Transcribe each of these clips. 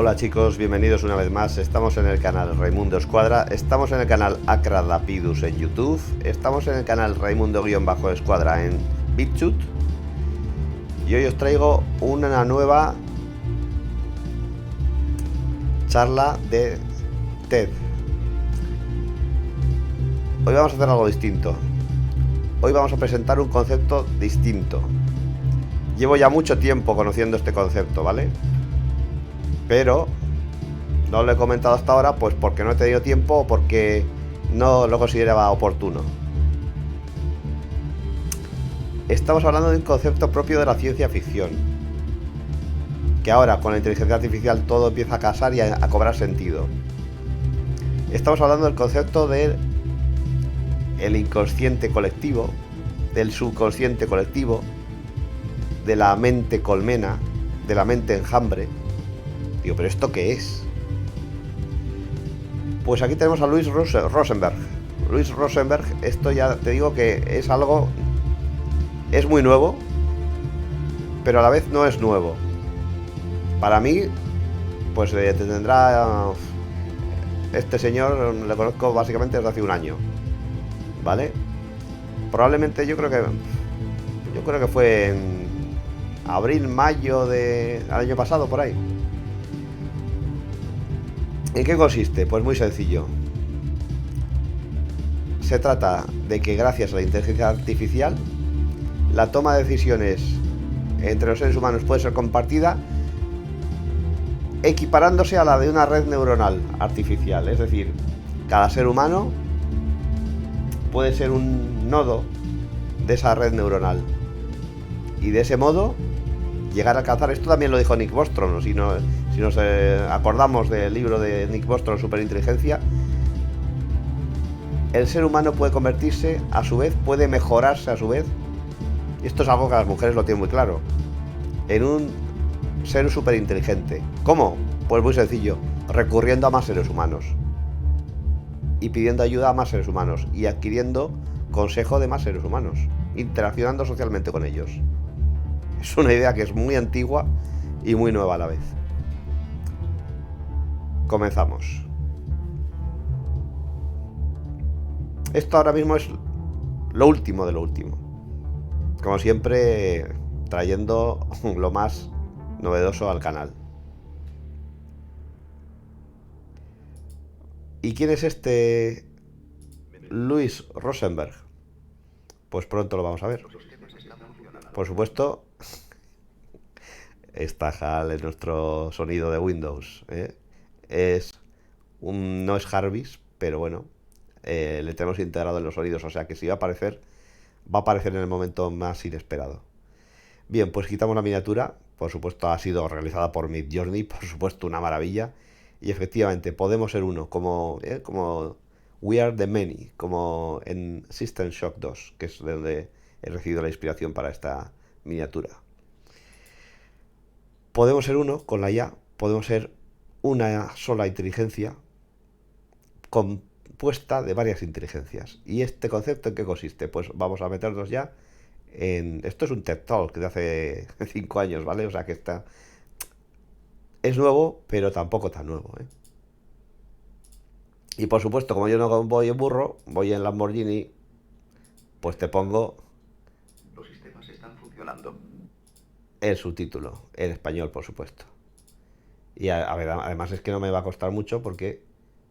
Hola chicos, bienvenidos una vez más. Estamos en el canal Raimundo Escuadra, estamos en el canal Acradapidus en YouTube, estamos en el canal Raimundo-Escuadra en BitChute y hoy os traigo una nueva charla de TED. Hoy vamos a hacer algo distinto. Hoy vamos a presentar un concepto distinto. Llevo ya mucho tiempo conociendo este concepto, ¿vale? Pero no lo he comentado hasta ahora, pues porque no he tenido tiempo o porque no lo consideraba oportuno. Estamos hablando de un concepto propio de la ciencia ficción, que ahora con la inteligencia artificial todo empieza a casar y a cobrar sentido. Estamos hablando del concepto del inconsciente colectivo, del subconsciente colectivo, de la mente colmena, de la mente enjambre. Digo, ¿pero esto qué es? Pues aquí tenemos a Luis Rosenberg. Luis Rosenberg, esto ya te digo que es algo... es muy nuevo, pero a la vez no es nuevo. Para mí, pues tendrá... este señor le conozco básicamente desde hace un año, ¿vale? Probablemente yo creo que fue en abril, mayo del año pasado, por ahí. ¿En qué consiste? Pues muy sencillo. Se trata de que gracias a la inteligencia artificial, la toma de decisiones entre los seres humanos puede ser compartida, equiparándose a la de una red neuronal artificial. Es decir, cada ser humano puede ser un nodo de esa red neuronal. Y de ese modo llegar a alcanzar, esto también lo dijo Nick Bostrom, si nos acordamos del libro de Nick Bostrom, Superinteligencia, el ser humano puede convertirse, a su vez, puede mejorarse a su vez, y esto es algo que las mujeres lo tienen muy claro, en un ser superinteligente. ¿Cómo? Pues muy sencillo, recurriendo a más seres humanos, y pidiendo ayuda a más seres humanos, y adquiriendo consejo de más seres humanos, interaccionando socialmente con ellos. Es una idea que es muy antigua y muy nueva a la vez. Comenzamos. Esto ahora mismo es lo último de lo último. Como siempre, trayendo lo más novedoso al canal. ¿Y quién es este Luis Rosenberg? Pues pronto lo vamos a ver. Por supuesto, está HAL en nuestro sonido de Windows, ¿eh? No es Jarvis, pero bueno, le tenemos integrado en los sonidos, o sea que si va a aparecer en el momento más inesperado. Bien, pues quitamos la miniatura. Por supuesto ha sido realizada por Midjourney, por supuesto una maravilla. Y efectivamente podemos ser uno, como We Are the Many, como en System Shock 2, que es de donde he recibido la inspiración para esta miniatura. Podemos ser uno con la IA, podemos ser una sola inteligencia compuesta de varias inteligencias. ¿Y este concepto en qué consiste? Pues vamos a meternos ya en... Esto es un TED Talk de hace 5 años, ¿vale? O sea que es nuevo, pero tampoco tan nuevo, ¿eh? Y por supuesto, como yo no voy en burro, voy en Lamborghini, pues te pongo... Los sistemas están funcionando. El subtítulo, en español, por supuesto. Y a ver, además es que no me va a costar mucho porque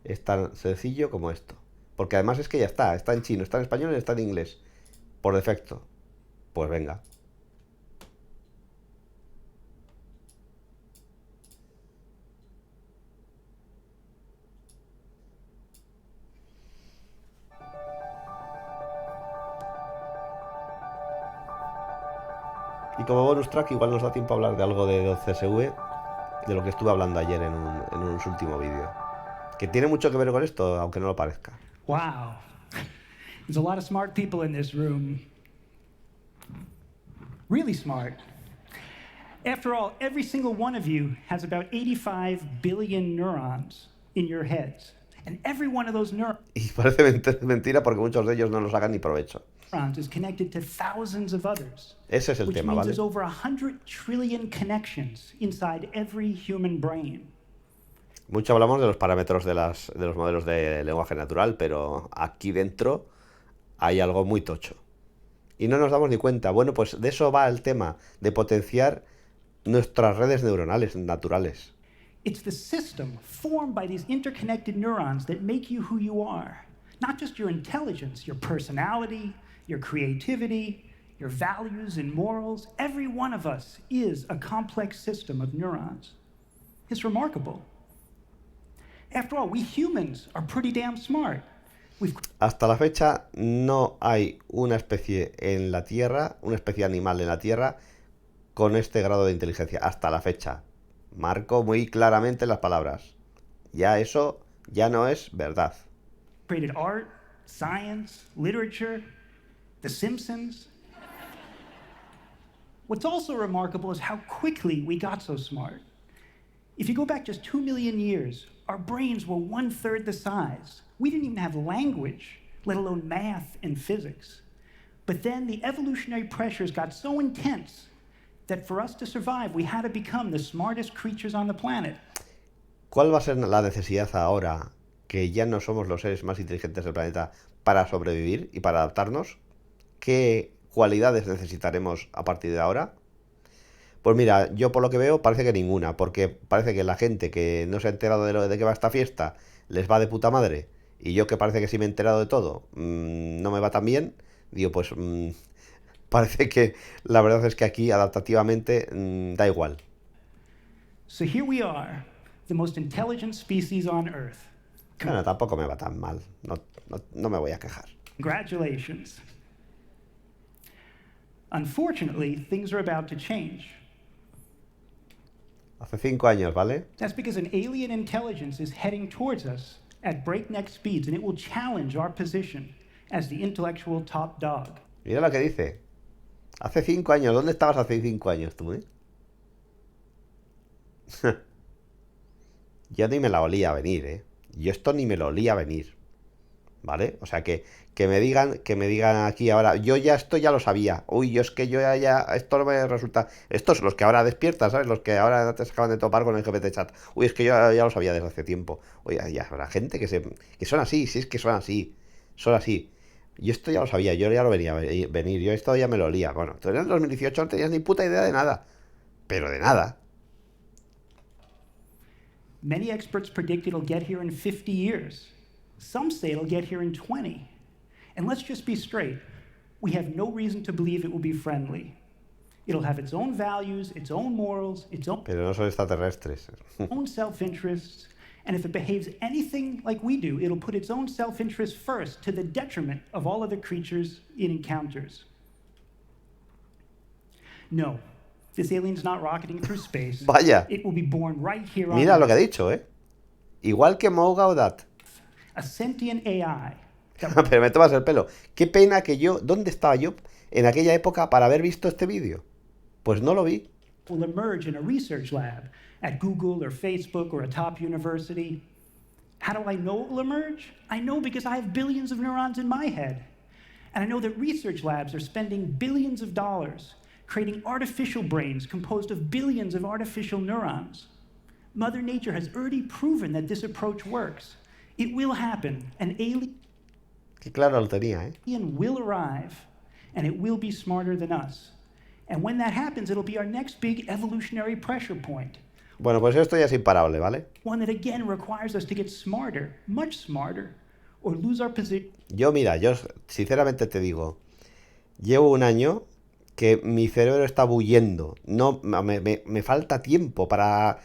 es tan sencillo como esto. Porque además es que ya está en chino, está en español y está en inglés. Por defecto. Pues venga. Y como bonus track igual nos da tiempo a hablar de algo de CSV, de lo que estuve hablando ayer en un último vídeo. Que tiene mucho que ver con esto, aunque no lo parezca. Wow. There's a lot of smart people in this room. Really smart. After all, every single one of you has about 85 billion neurons in your heads. And every one of those neurons Y parece mentira porque muchos de ellos no lo sacan ni provecho. is connected to thousands of others. Ese es el which tema, means ¿vale? there's over 100 trillion connections inside every human brain. Mucho hablamos de los parámetros de los modelos de lenguaje natural, pero aquí dentro hay algo muy tocho. Y no nos damos ni cuenta. Bueno, pues de eso va el tema, de potenciar nuestras redes neuronales naturales. It's the system formed by these interconnected neurons that make you who you are. Not just your intelligence, your personality, your creativity, your values and morals. Every one of us is a complex system of neurons. It's remarkable. After all, we humans are pretty damn smart. Hasta la fecha no hay una especie en la Tierra, una especie animal en la Tierra con este grado de inteligencia. Hasta la fecha. Marco muy claramente las palabras. Ya eso ya no es verdad. Created art, science, literature, The Simpsons. What's also remarkable is how quickly we got so smart. If you go back just 2 million years, our brains were 1/3 the size. We didn't even have language, let alone math and physics. But then the evolutionary pressures got so intense that for us to survive, we had to become the smartest creatures on the planet. ¿Cuál va a ser la necesidad ahora que ya no somos los seres más inteligentes del planeta para sobrevivir y para adaptarnos? ¿Qué cualidades necesitaremos a partir de ahora? Pues mira, yo por lo que veo parece que ninguna, porque parece que la gente que no se ha enterado de qué va esta fiesta les va de puta madre, y yo que parece que sí me he enterado de todo, no me va tan bien, digo, pues parece que la verdad es que aquí adaptativamente da igual. So here we are, the most intelligent species on Earth. Bueno, tampoco me va tan mal, no me voy a quejar. Congratulations. Unfortunately, things are about to change. Hace 5 años, ¿vale? That's because an alien intelligence is heading towards us at breakneck speeds, and it will challenge our position as the intellectual top dog. Mira lo que dice. Hace 5 años. ¿Dónde estabas hace 5 años tú, Yo ni me la olía venir, Yo esto ni me lo olía venir. ¿Vale? O sea que me digan aquí ahora, yo ya esto ya lo sabía. Uy, yo es que yo ya esto no me resulta. Estos los que ahora despiertan, ¿sabes? Los que ahora te acaban de topar con el GPT chat. Uy, es que yo ya lo sabía desde hace tiempo. Oye, ya habrá gente que son así, si es que son así. Son así. Yo esto ya lo sabía, yo ya lo venía a venir, yo esto ya me lo olía. Bueno, tú en el 2018 no tenías ni puta idea de nada. Pero de nada. Many experts predict it'll get here in 50 years. Some say it'll get here in 20. And let's just be straight. We have no reason to believe it will be friendly. It'll have its own values, its own morals, its own... Pero no son extraterrestres. own self-interests. And if it behaves anything like we do, it'll put its own self-interest first to the detriment of all other creatures it encounters. No, this alien's not rocketing through space. Vaya. It will be born right here on Mira lo Earth. que ha dicho, Igual que Moga o Dat. A sentient AI. Pero me tomas el pelo. Qué pena que yo... ¿Dónde estaba yo en aquella época para haber visto este vídeo? Pues no lo vi. Will emerge in a research lab at Google or Facebook or a top university. How do I know it will emerge? I know because I have billions of neurons in my head. And I know that research labs are spending billions of dollars creating artificial brains composed of billions of artificial neurons. Mother Nature has already proven that this approach works. It will happen. An alien Qué claro lo tenía, will arrive, and it will be smarter than us. And when that happens, it'll be our next big evolutionary pressure point. Bueno, pues esto ya es imparable, ¿vale? One that again requires us to get smarter, much smarter, or lose our position. Yo sinceramente te digo, llevo un año que mi cerebro está bulliendo. No, me falta tiempo para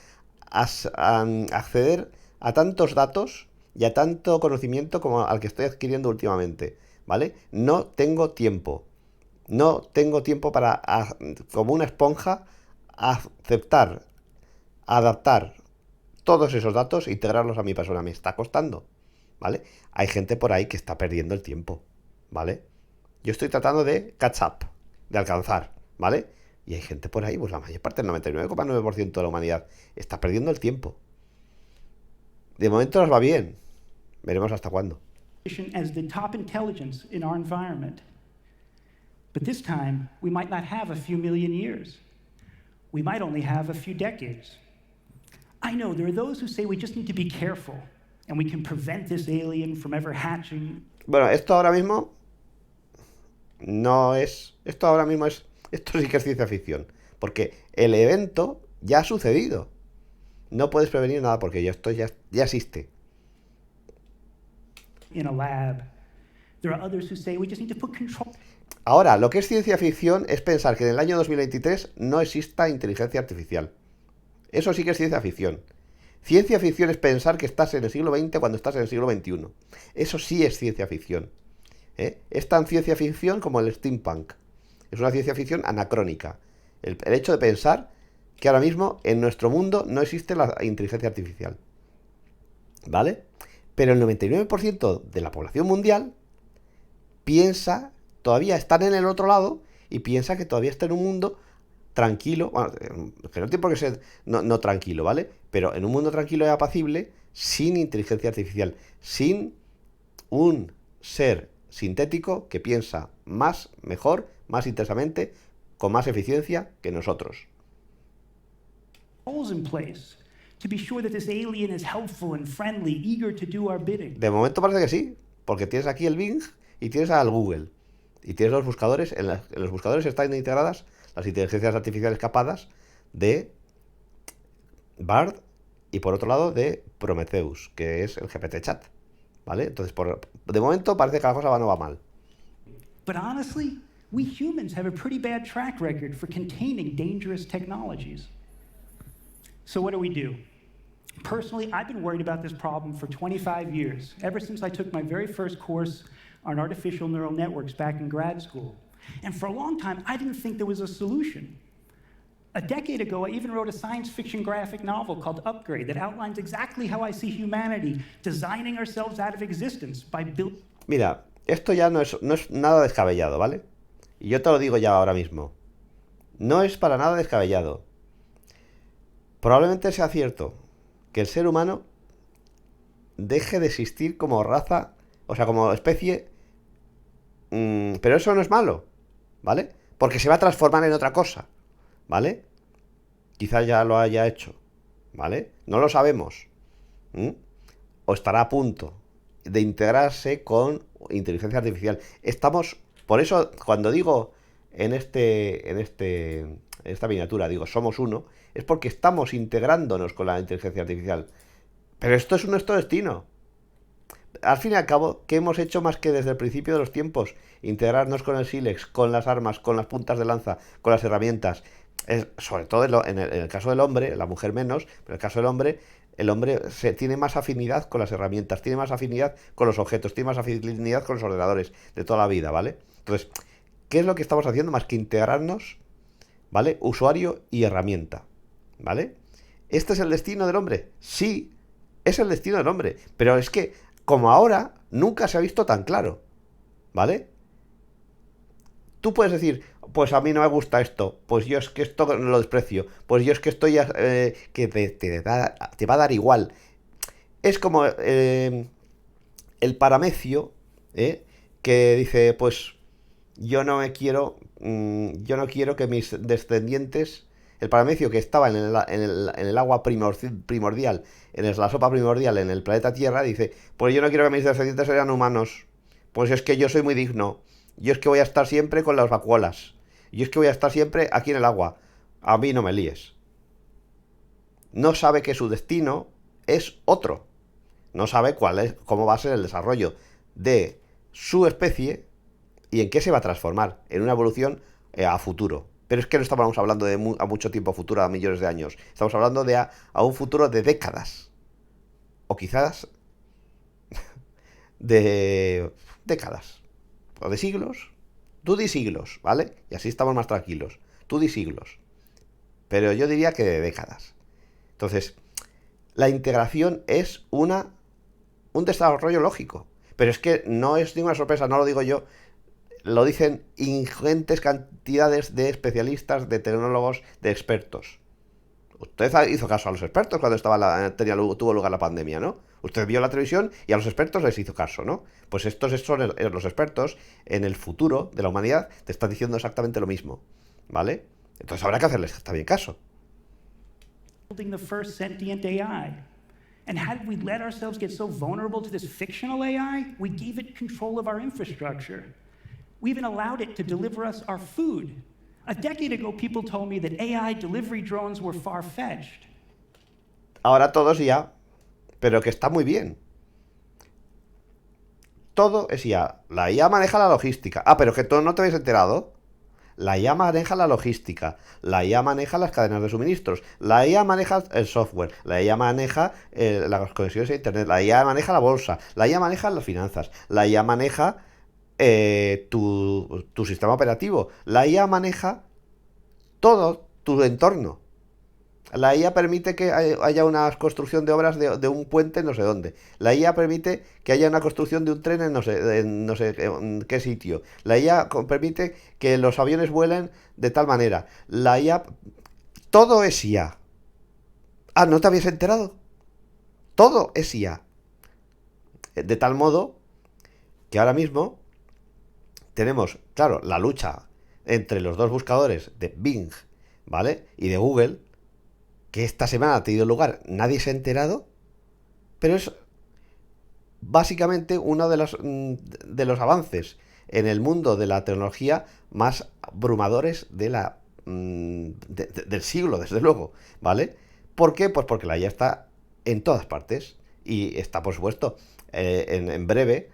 acceder a tantos datos y a tanto conocimiento como al que estoy adquiriendo últimamente, ¿vale? No tengo tiempo. No tengo tiempo para, como una esponja, aceptar, adaptar todos esos datos e integrarlos a mi persona. Me está costando, ¿vale? Hay gente por ahí que está perdiendo el tiempo, ¿vale? Yo estoy tratando de catch up, de alcanzar, ¿vale? Y hay gente por ahí, pues la mayor parte, el 99,9% de la humanidad, está perdiendo el tiempo. De momento nos va bien. Veremos hasta cuándo. As the top intelligence in our environment. But this time, we might not have a few million years. We might only have a few decades. I know there are those who say we just need to be careful and we can prevent this alien from ever hatching. Bueno, esto ahora mismo no es... Esto sí que es ciencia ficción. Porque el evento ya ha sucedido. No puedes prevenir nada porque esto ya existe. In a lab. There are others who say we just need to put control. Ahora, lo que es ciencia ficción es pensar que en el año 2023 no exista inteligencia artificial. Eso sí que es ciencia ficción. Ciencia ficción es pensar que estás en el siglo XX cuando estás en el siglo XXI. Eso sí es ciencia ficción. Es tan ciencia ficción como el steampunk. Es una ciencia ficción anacrónica. El hecho de pensar que ahora mismo en nuestro mundo no existe la inteligencia artificial. ¿Vale? Pero el 99% de la población mundial piensa, todavía están en el otro lado y piensa que todavía está en un mundo tranquilo, bueno, que no tiene por qué ser no tranquilo, ¿vale? Pero en un mundo tranquilo y apacible, sin inteligencia artificial, sin un ser sintético que piensa más, mejor, más intensamente, con más eficiencia que nosotros. In place to be sure that this alien is helpful and friendly, eager to do our bidding. De momento parece que sí, porque tienes aquí el Bing y tienes al Google. Y tienes los buscadores, en los buscadores están integradas las inteligencias artificiales capadas de Bard y por otro lado de Prometheus, que es el GPT chat. ¿Vale? Entonces, de momento parece que la cosa no va mal. But honestly, we humans have a pretty bad track record for containing dangerous technologies. So what do? Personally, I've been worried about this problem for 25 years, ever since I took my very first course on artificial neural networks back in grad school. And for a long time, I didn't think there was a solution. A decade ago, I even wrote a science fiction graphic novel called Upgrade that outlines exactly how I see humanity designing ourselves out of existence by building... Mira, esto ya no es nada descabellado, ¿vale? Y yo te lo digo ya ahora mismo. No es para nada descabellado. Probablemente sea cierto que el ser humano deje de existir como raza, o sea, como especie, pero eso no es malo, ¿vale? Porque se va a transformar en otra cosa, ¿vale? Quizás ya lo haya hecho, ¿vale? No lo sabemos. O estará a punto de integrarse con inteligencia artificial. Por eso, cuando digo en esta miniatura, digo, somos uno, es porque estamos integrándonos con la inteligencia artificial. Pero esto es nuestro destino. Al fin y al cabo, ¿qué hemos hecho más que desde el principio de los tiempos? Integrarnos con el sílex, con las armas, con las puntas de lanza, con las herramientas. Sobre todo en el caso del hombre, la mujer menos, pero en el caso del hombre, el hombre tiene más afinidad con las herramientas, tiene más afinidad con los objetos, tiene más afinidad con los ordenadores de toda la vida, ¿vale? Entonces, ¿qué es lo que estamos haciendo más que integrarnos, ¿vale? Usuario y herramienta, ¿vale? ¿Este es el destino del hombre? Sí, es el destino del hombre, pero es que, como ahora, nunca se ha visto tan claro, ¿vale? Tú puedes decir, pues a mí no me gusta esto, pues yo es que esto lo desprecio, pues yo es que estoy que te va a dar igual. Es como el paramecio, que dice, pues yo no quiero que mis descendientes, el paramecio que estaba en el agua primordial, en la sopa primordial en el planeta Tierra, dice, pues yo no quiero que mis descendientes sean humanos, pues es que yo soy muy digno, yo es que voy a estar siempre con las vacuolas, yo es que voy a estar siempre aquí en el agua, a mí no me líes. No sabe que su destino es otro, no sabe cómo va a ser el desarrollo de su especie y en qué se va a transformar en una evolución a futuro. Pero es que no estamos hablando de a mucho tiempo futuro, a millones de años. Estamos hablando de a un futuro de décadas. O quizás de décadas. O de siglos. Tú di siglos, ¿vale? Y así estamos más tranquilos. Tú di siglos. Pero yo diría que de décadas. Entonces, la integración es un desarrollo lógico. Pero es que no es ninguna sorpresa, no lo digo yo. Lo dicen ingentes cantidades de especialistas, de tecnólogos, de expertos. Usted hizo caso a los expertos cuando tuvo lugar la pandemia, ¿no? Usted vio la televisión y a los expertos les hizo caso, ¿no? Pues estos son los expertos en el futuro de la humanidad, te están diciendo exactamente lo mismo, ¿vale? Entonces habrá que hacerles también caso. building the first sentient AI. And had we let ourselves get so vulnerable to this fictional AI, we gave it control of our infrastructure. We even allowed it to deliver us our food. A decade ago, people told me that AI delivery drones were far-fetched. Ahora todo es IA, pero que está muy bien. Todo es IA. La IA maneja la logística. Ah, pero que tú no te habéis enterado. La IA maneja la logística, la IA maneja las cadenas de suministros, la IA maneja el software, la IA maneja las conexiones a internet, la IA maneja la bolsa, la IA maneja las finanzas, la IA maneja tu sistema operativo, la IA maneja todo tu entorno. La IA permite que haya una construcción de obras de un puente en no sé dónde. La IA permite que haya una construcción de un tren en no sé en qué sitio. La IA permite que los aviones vuelen de tal manera. La IA... Todo es IA. Ah, ¿no te habías enterado? Todo es IA. De tal modo que ahora mismo tenemos, claro, la lucha entre los dos buscadores de Bing, ¿vale? Y de Google, que esta semana ha tenido lugar, nadie se ha enterado, pero es básicamente uno de los avances en el mundo de la tecnología más abrumadores del siglo, desde luego, ¿vale? ¿Por qué? Pues porque la IA está en todas partes y está, por supuesto, en breve,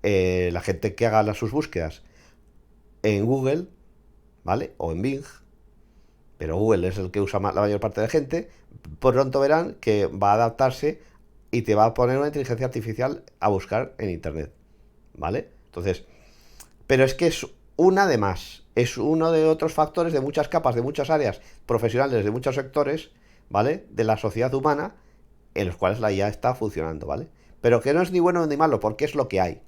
la gente que haga sus búsquedas en Google, ¿vale? O en Bing, pero Google es el que usa la mayor parte de la gente, pronto verán que va a adaptarse y te va a poner una inteligencia artificial a buscar en Internet, ¿vale? Entonces, pero es que es una de más, es uno de otros factores de muchas capas, de muchas áreas profesionales, de muchos sectores, ¿vale? De la sociedad humana, en los cuales la IA está funcionando, ¿vale? Pero que no es ni bueno ni malo, porque es lo que hay,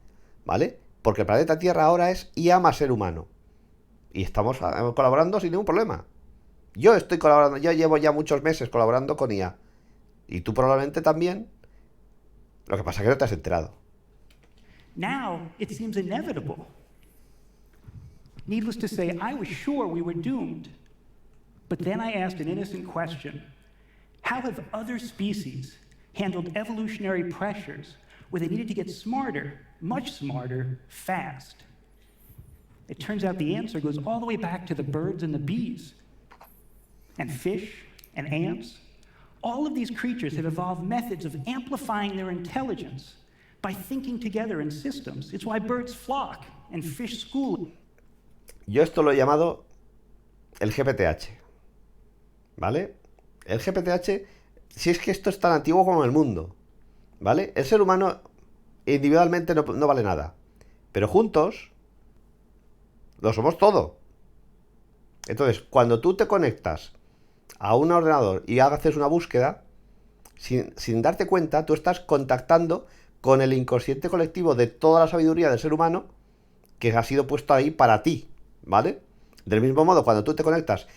¿vale? Porque el planeta Tierra ahora es IA más ser humano. Y estamos colaborando sin ningún problema. Yo estoy colaborando, yo llevo ya muchos meses colaborando con IA. Y tú probablemente también. Lo que pasa es que no te has enterado. Now, it seems inevitable. Needless to say, I was sure we were doomed. But then I asked an innocent question. How have other species handled evolutionary pressures where they needed to get smarter, much smarter, fast? It turns out the answer goes all the way back to the birds and the bees. And fish and ants, all of these creatures have evolved methods of amplifying their intelligence by thinking together in systems. It's why birds flock and fish school. Yo esto lo he llamado el GPTH, ¿vale? El GPTH, si es que esto es tan antiguo como el mundo, ¿vale? El ser humano individualmente no vale nada, pero juntos lo somos todo. Entonces, cuando tú te conectas a un ordenador y haces una búsqueda, sin darte cuenta, tú estás contactando con el inconsciente colectivo de toda la sabiduría del ser humano que ha sido puesto ahí para ti, ¿vale? Del mismo modo, cuando tú te conectas,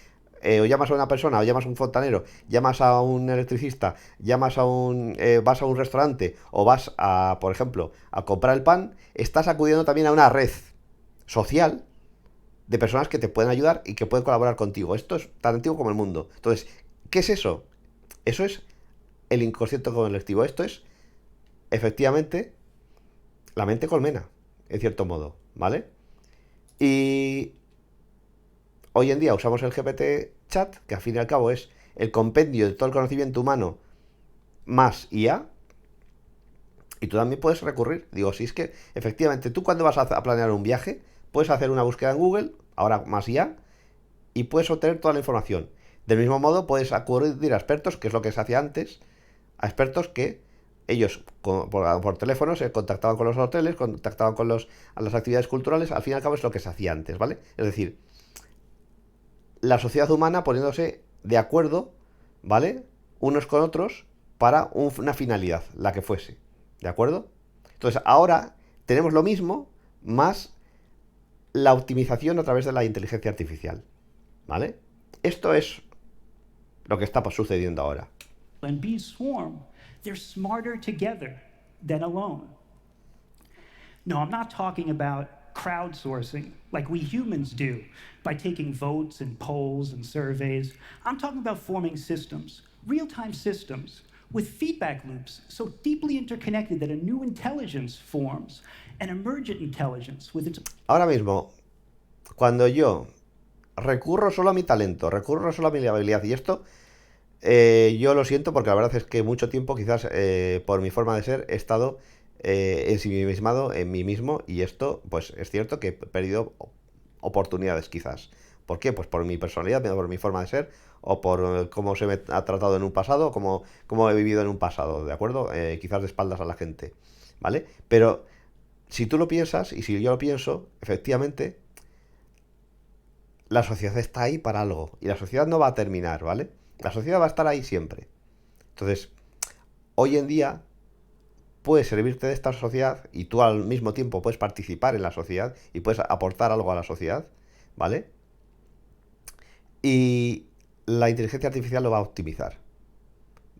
o llamas a una persona, o llamas a un fontanero, llamas a un electricista, vas a un restaurante, o vas a, por ejemplo, a comprar el pan, estás acudiendo también a una red social de personas que te pueden ayudar y que pueden colaborar contigo. Esto es tan antiguo como el mundo. Entonces, ¿qué es eso? Eso es el inconsciente colectivo. Esto es, efectivamente, la mente colmena, en cierto modo, ¿vale? Y hoy en día usamos el GPT Chat, que al fin y al cabo es el compendio de todo el conocimiento humano más IA, y tú también puedes recurrir. Digo, si es que, efectivamente, tú cuando vas a planear un viaje, puedes hacer una búsqueda en Google, ahora más IA, y puedes obtener toda la información. Del mismo modo, puedes acudir a expertos, que es lo que se hacía antes, a expertos que ellos por teléfono se contactaban con los hoteles, contactaban con a las actividades culturales. Al fin y al cabo es lo que se hacía antes, ¿vale? Es decir, la sociedad humana poniéndose de acuerdo, ¿vale? Unos con otros para una finalidad, la que fuese, ¿de acuerdo? Entonces, ahora tenemos lo mismo, más la optimización a través de la inteligencia artificial, ¿vale? Esto es lo que está sucediendo ahora. And bees swarm. They're smarter together than alone. No, I'm not talking about crowdsourcing like we humans do by taking votes and polls and surveys. I'm talking about forming systems real-time systems with feedback loops so deeply interconnected that a new intelligence forms, an emergent intelligence with its... Ahora mismo, cuando yo recurro solo a mi talento, recurro solo a mi habilidad, y esto yo lo siento porque la verdad es que mucho tiempo, quizás por mi forma de ser, he estado ensimismado en mí mismo, y esto, pues es cierto que he perdido oportunidades quizás. ¿Por qué? Pues por mi personalidad, por mi forma de ser, o por cómo se me ha tratado en un pasado, o cómo he vivido en un pasado, ¿de acuerdo? Quizás de espaldas a la gente, ¿vale? Pero si tú lo piensas, y si yo lo pienso, efectivamente, la sociedad está ahí para algo, y la sociedad no va a terminar, ¿vale? La sociedad va a estar ahí siempre. Entonces, hoy en día puedes servirte de esta sociedad, y tú al mismo tiempo puedes participar en la sociedad y puedes aportar algo a la sociedad, ¿vale? Y la inteligencia artificial lo va a optimizar.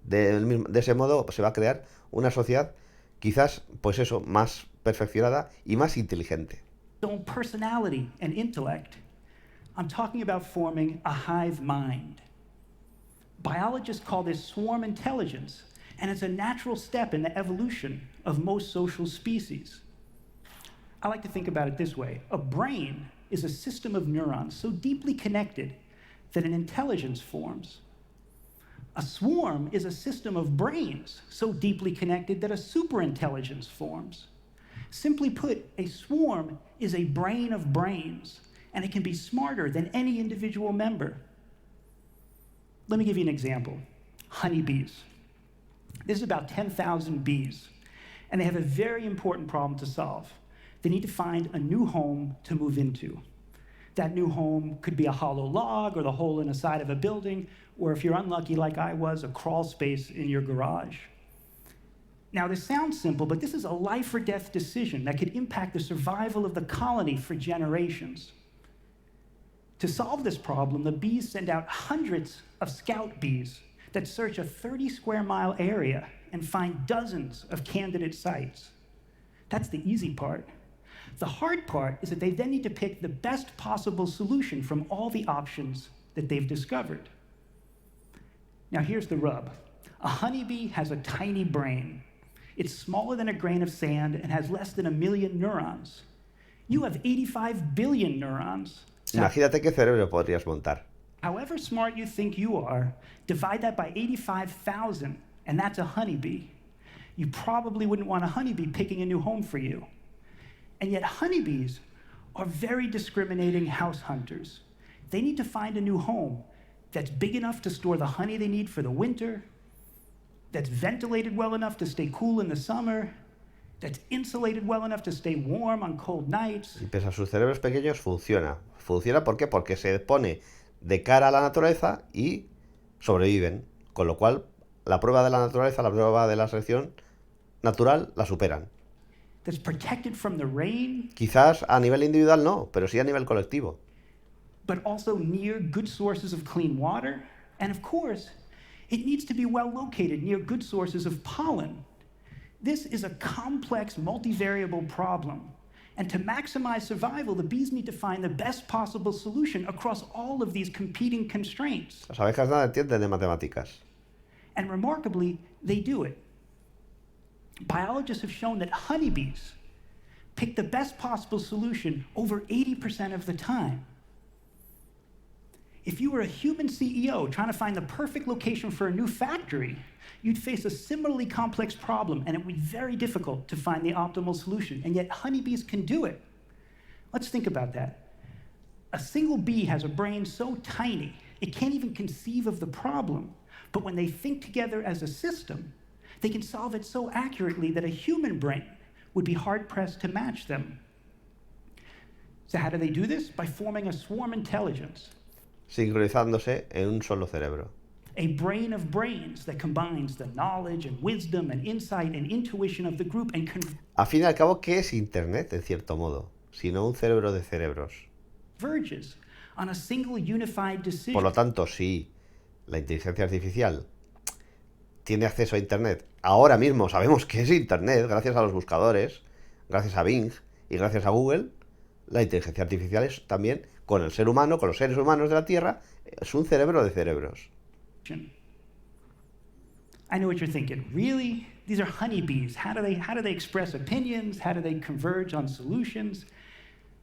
De ese modo se va a crear una sociedad quizás, pues eso, más perfeccionada y más inteligente. own personality and intellect. I'm talking about forming a hive mind. Biologists call this swarm intelligence, and it's a natural step in the evolution of most social species. I like to think about it this way. A brain is a system of neurons so deeply connected that an intelligence forms. A swarm is a system of brains so deeply connected that a superintelligence forms. Simply put, a swarm is a brain of brains, and it can be smarter than any individual member. Let me give you an example. Honeybees. This is about 10,000 bees, and they have a very important problem to solve. They need to find a new home to move into. That new home could be a hollow log or the hole in the side of a building, or if you're unlucky like I was, a crawl space in your garage. Now, this sounds simple, but this is a life or death decision that could impact the survival of the colony for generations. To solve this problem, the bees send out hundreds of scout bees that search a 30-square-mile area and find dozens of candidate sites. That's the easy part. The hard part is that they then need to pick the best possible solution from all the options that they've discovered. Now, here's the rub. A honeybee has a tiny brain. It's smaller than a grain of sand and has less than 1 million neurons. You have 85 billion neurons. Imagínate qué cerebro podrías montar. However smart you think you are, divide that by 85,000, and that's a honeybee. You probably wouldn't want a honeybee picking a new home for you. And yet honeybees are very discriminating house hunters. They need to find a new home that's big enough to store the honey they need for the winter, that's ventilated well enough to stay cool in the summer, that's insulated well enough to stay warm on cold nights. Y pese a sus cerebros pequeños, funciona. ¿Funciona por qué? Porque se pone de cara a la naturaleza y sobreviven. Con lo cual, la prueba de la naturaleza, la prueba de la selección natural, la superan. That's protected from the rain, Quizás a nivel individual no, pero sí a nivel colectivo. but also near good sources of clean water. And of course, it needs to be well located near good sources of pollen. This is a complex, multivariable problem. And to maximize survival, the bees need to find the best possible solution across all of these competing constraints. Las abejas nada entienden de matemáticas. And remarkably, they do it. Biologists have shown that honeybees pick the best possible solution over 80% of the time. If you were a human CEO trying to find the perfect location for a new factory, you'd face a similarly complex problem, and it would be very difficult to find the optimal solution. And yet honeybees can do it. Let's think about that. A single bee has a brain so tiny, it can't even conceive of the problem. But when they think together as a system, they can solve it so accurately that a human brain would be hard-pressed to match them. So how do they do this? By forming a swarm intelligence. Sincronizándose en un solo cerebro. A brain of brains that combines the knowledge and wisdom and insight and intuition of the group and A fin y al cabo, ¿qué es Internet, en cierto modo? Sino un cerebro de cerebros. converges on a single unified decision. Por lo tanto, si la inteligencia artificial tiene acceso a Internet, ahora mismo sabemos que es Internet, gracias a los buscadores, gracias a Bing y gracias a Google, la inteligencia artificial es también, con el ser humano, con los seres humanos de la Tierra, es un cerebro de cerebros. I know what you're thinking. Really? These are honeybees. How do they express opinions? How do they converge on solutions?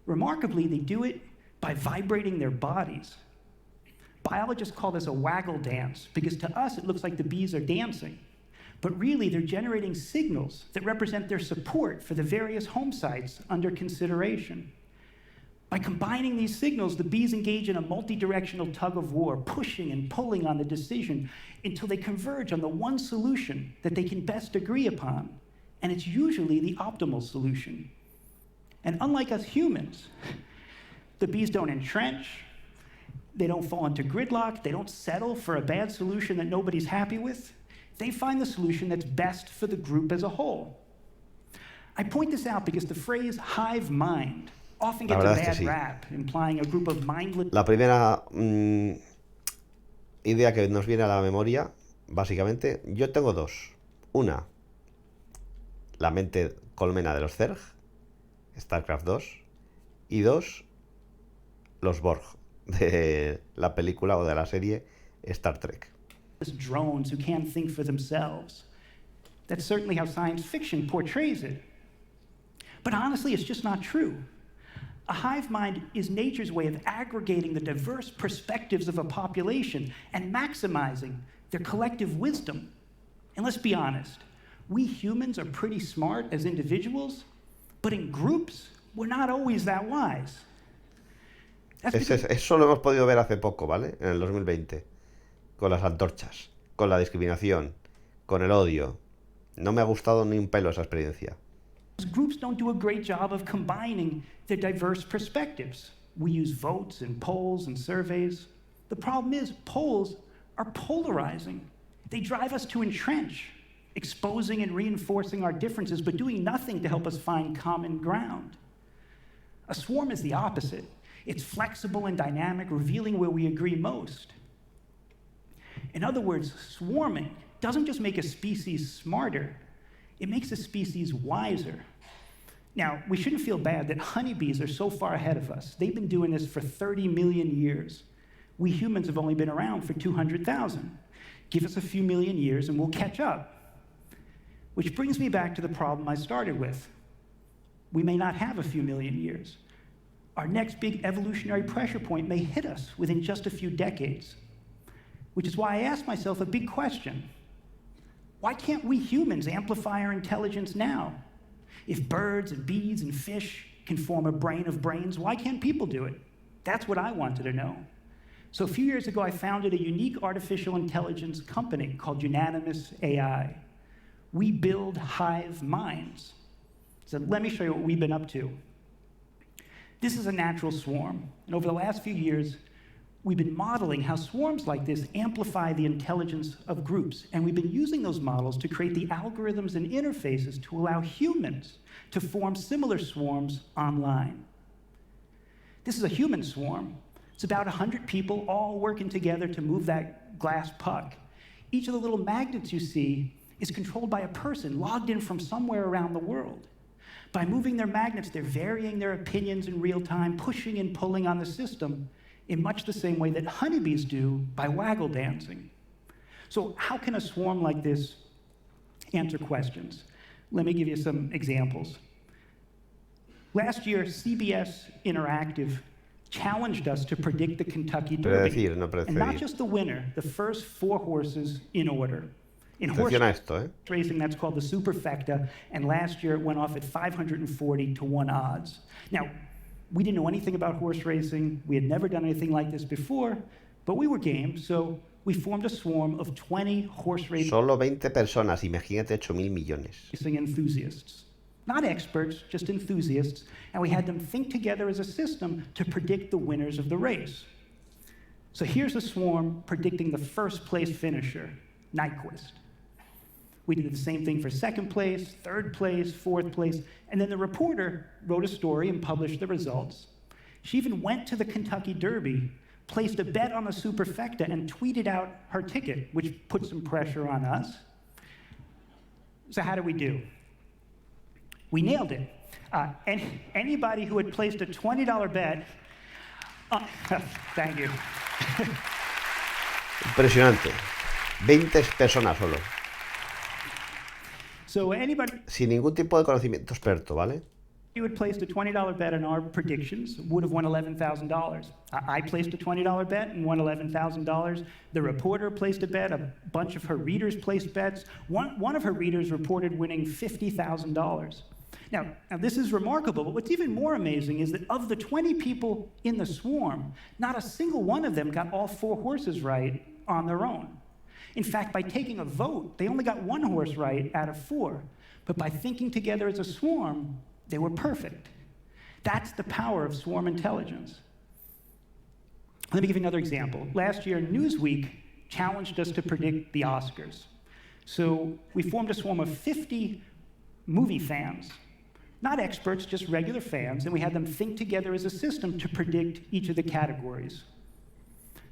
Remarkably, they do it by vibrating their bodies. Biologists call this a waggle dance because to us it looks like the bees are dancing. But really, they're generating signals that represent their support for the various home sites under consideration. By combining these signals, the bees engage in a multi-directional tug of war, pushing and pulling on the decision until they converge on the one solution that they can best agree upon. And it's usually the optimal solution. And unlike us humans, the bees don't entrench, they don't fall into gridlock, they don't settle for a bad solution that nobody's happy with. They find the solution that's best for the group as a whole. I point this out because the phrase hive mind often gets a bad rap, implying a group of mindless... La primera idea que nos viene a la memoria, básicamente, yo tengo dos. Una, la mente colmena de los Zerg, StarCraft 2, y dos, los Borg, de la película o de la serie Star Trek. Drones who can't think for themselves. That's certainly how science fiction portrays it. But honestly, it's just not true. A hive mind is nature's way of aggregating the diverse perspectives of a population and maximizing their collective wisdom. And let's be honest, we humans are pretty smart as individuals, but in groups, we're not always that wise. Eso lo hemos podido ver hace poco, ¿vale? En el 2020. Con las antorchas, con la discriminación, con el odio. No me ha gustado ni un pelo esa experiencia. Groups don't do a great job of combining their diverse perspectives. We use votes and polls and surveys. The problem is polls are polarizing. They drive us to entrench, exposing and reinforcing our differences, but doing nothing to help us find common ground. A swarm is the opposite. It's flexible and dynamic, revealing where we agree most. In other words, swarming doesn't just make a species smarter, it makes a species wiser. Now, we shouldn't feel bad that honeybees are so far ahead of us. They've been doing this for 30 million years. We humans have only been around for 200,000. Give us a few million years and we'll catch up. Which brings me back to the problem I started with. We may not have a few million years. Our next big evolutionary pressure point may hit us within just a few decades. Which is why I asked myself a big question. Why can't we humans amplify our intelligence now? If birds and bees and fish can form a brain of brains, why can't people do it? That's what I wanted to know. So a few years ago, I founded a unique artificial intelligence company called Unanimous AI. We build hive minds. So let me show you what we've been up to. This is a natural swarm. And over the last few years, we've been modeling how swarms like this amplify the intelligence of groups. And we've been using those models to create the algorithms and interfaces to allow humans to form similar swarms online. This is a human swarm. It's about 100 people all working together to move that glass puck. Each of the little magnets you see is controlled by a person logged in from somewhere around the world. By moving their magnets, they're varying their opinions in real time, pushing and pulling on the system in much the same way that honeybees do by waggle dancing. So how can a swarm like this answer questions? Let me give you some examples. Last year, CBS Interactive challenged us to predict the Kentucky Derby. And not just the winner, the first 4 horses in order. In horse racing, that's called the superfecta, and last year it went off at 540 to 1 odds. Now, we didn't know anything about horse racing. We had never done anything like this before, but we were game, so we formed a swarm of 20 horse racing Solo 20 personas, imagínate 8.000 millones. Enthusiasts. Not experts, just enthusiasts, and we had them think together as a system to predict the winners of the race. So here's a swarm predicting the first place finisher, Nyquist. We did the same thing for second place, third place, fourth place, and then the reporter wrote a story and published the results. She even went to the Kentucky Derby, placed a bet on the superfecta, and tweeted out her ticket, which put some pressure on us. So how did we do? We nailed it. Anybody who had placed a $20 bet, thank you. Impresionante. 20 personas solo. So anybody Sin ningún tipo de conocimiento experto, ¿vale? who had placed a $20 bet on our predictions would have won $11,000. I placed a $20 bet and won $11,000. The reporter placed a bet. A bunch of her readers placed bets. One of her readers reported winning $50,000. Now, this is remarkable, but what's even more amazing is that of the 20 people in the swarm, not a single one of them got all 4 horses right on their own. In fact, by taking a vote, they only got 1 horse right out of 4. But by thinking together as a swarm, they were perfect. That's the power of swarm intelligence. Let me give you another example. Last year, Newsweek challenged us to predict the Oscars. So we formed a swarm of 50 movie fans, not experts, just regular fans, and we had them think together as a system to predict each of the categories.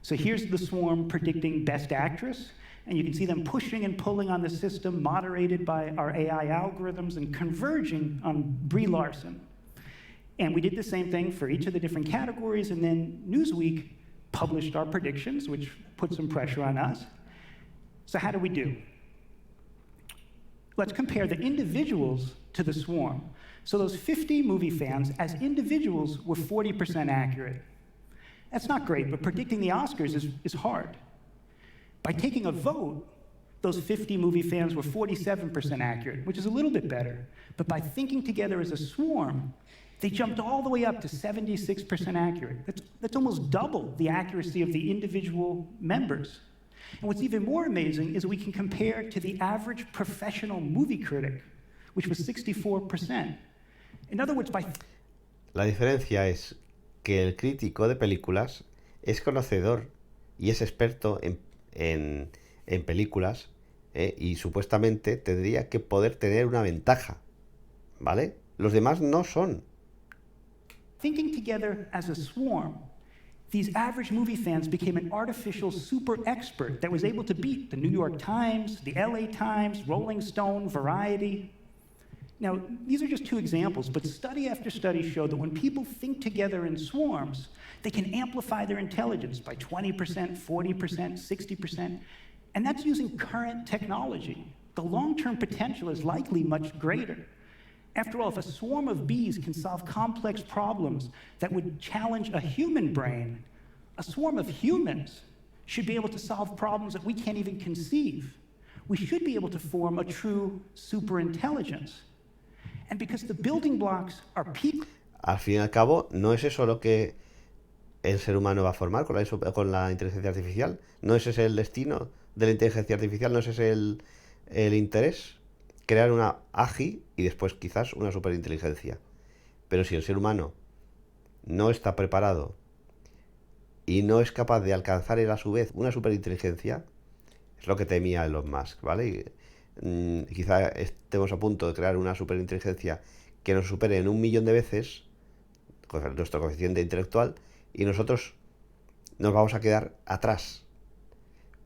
So here's the swarm predicting Best Actress, and you can see them pushing and pulling on the system, moderated by our AI algorithms and converging on Brie Larson. And we did the same thing for each of the different categories, and then Newsweek published our predictions, which put some pressure on us. So how do we do? Let's compare the individuals to the swarm. So those 50 movie fans, as individuals, were 40% accurate. That's not great, but predicting the Oscars is hard. By taking a vote, those 50 movie fans were 47% accurate, which is a little bit better. But by thinking together as a swarm, they jumped all the way up to 76% accurate. That's almost double the accuracy of the individual members. And what's even more amazing is we can compare to the average professional movie critic, which was 64%. In other words, La diferencia es que el crítico de películas es conocedor y es experto en películas, y supuestamente tendría que poder tener una ventaja, ¿vale? Los demás no son. Thinking together as a swarm, these average movie fans became an artificial super expert that was able to beat the New York Times, the LA Times, Rolling Stone, Variety. Now, these are just 2 examples, but study after study show that when people think together in swarms, they can amplify their intelligence by 20%, 40%, 60%, and that's using current technology. The long-term potential is likely much greater. After all, if a swarm of bees can solve complex problems that would challenge a human brain, a swarm of humans should be able to solve problems that we can't even conceive. We should be able to form a true superintelligence. And because the building blocks are people. Al fin y al cabo, no es eso lo que el ser humano va a formar con la inteligencia artificial. No es ese el destino de la inteligencia artificial, no es ese el interés. Crear una AGI y después quizás una superinteligencia. Pero si el ser humano no está preparado y no es capaz de alcanzar él a su vez una superinteligencia, es lo que temía Elon Musk, ¿vale? Quizá estemos a punto de crear una superinteligencia que nos supere en 1.000.000 de veces nuestro coeficiente intelectual y nosotros nos vamos a quedar atrás.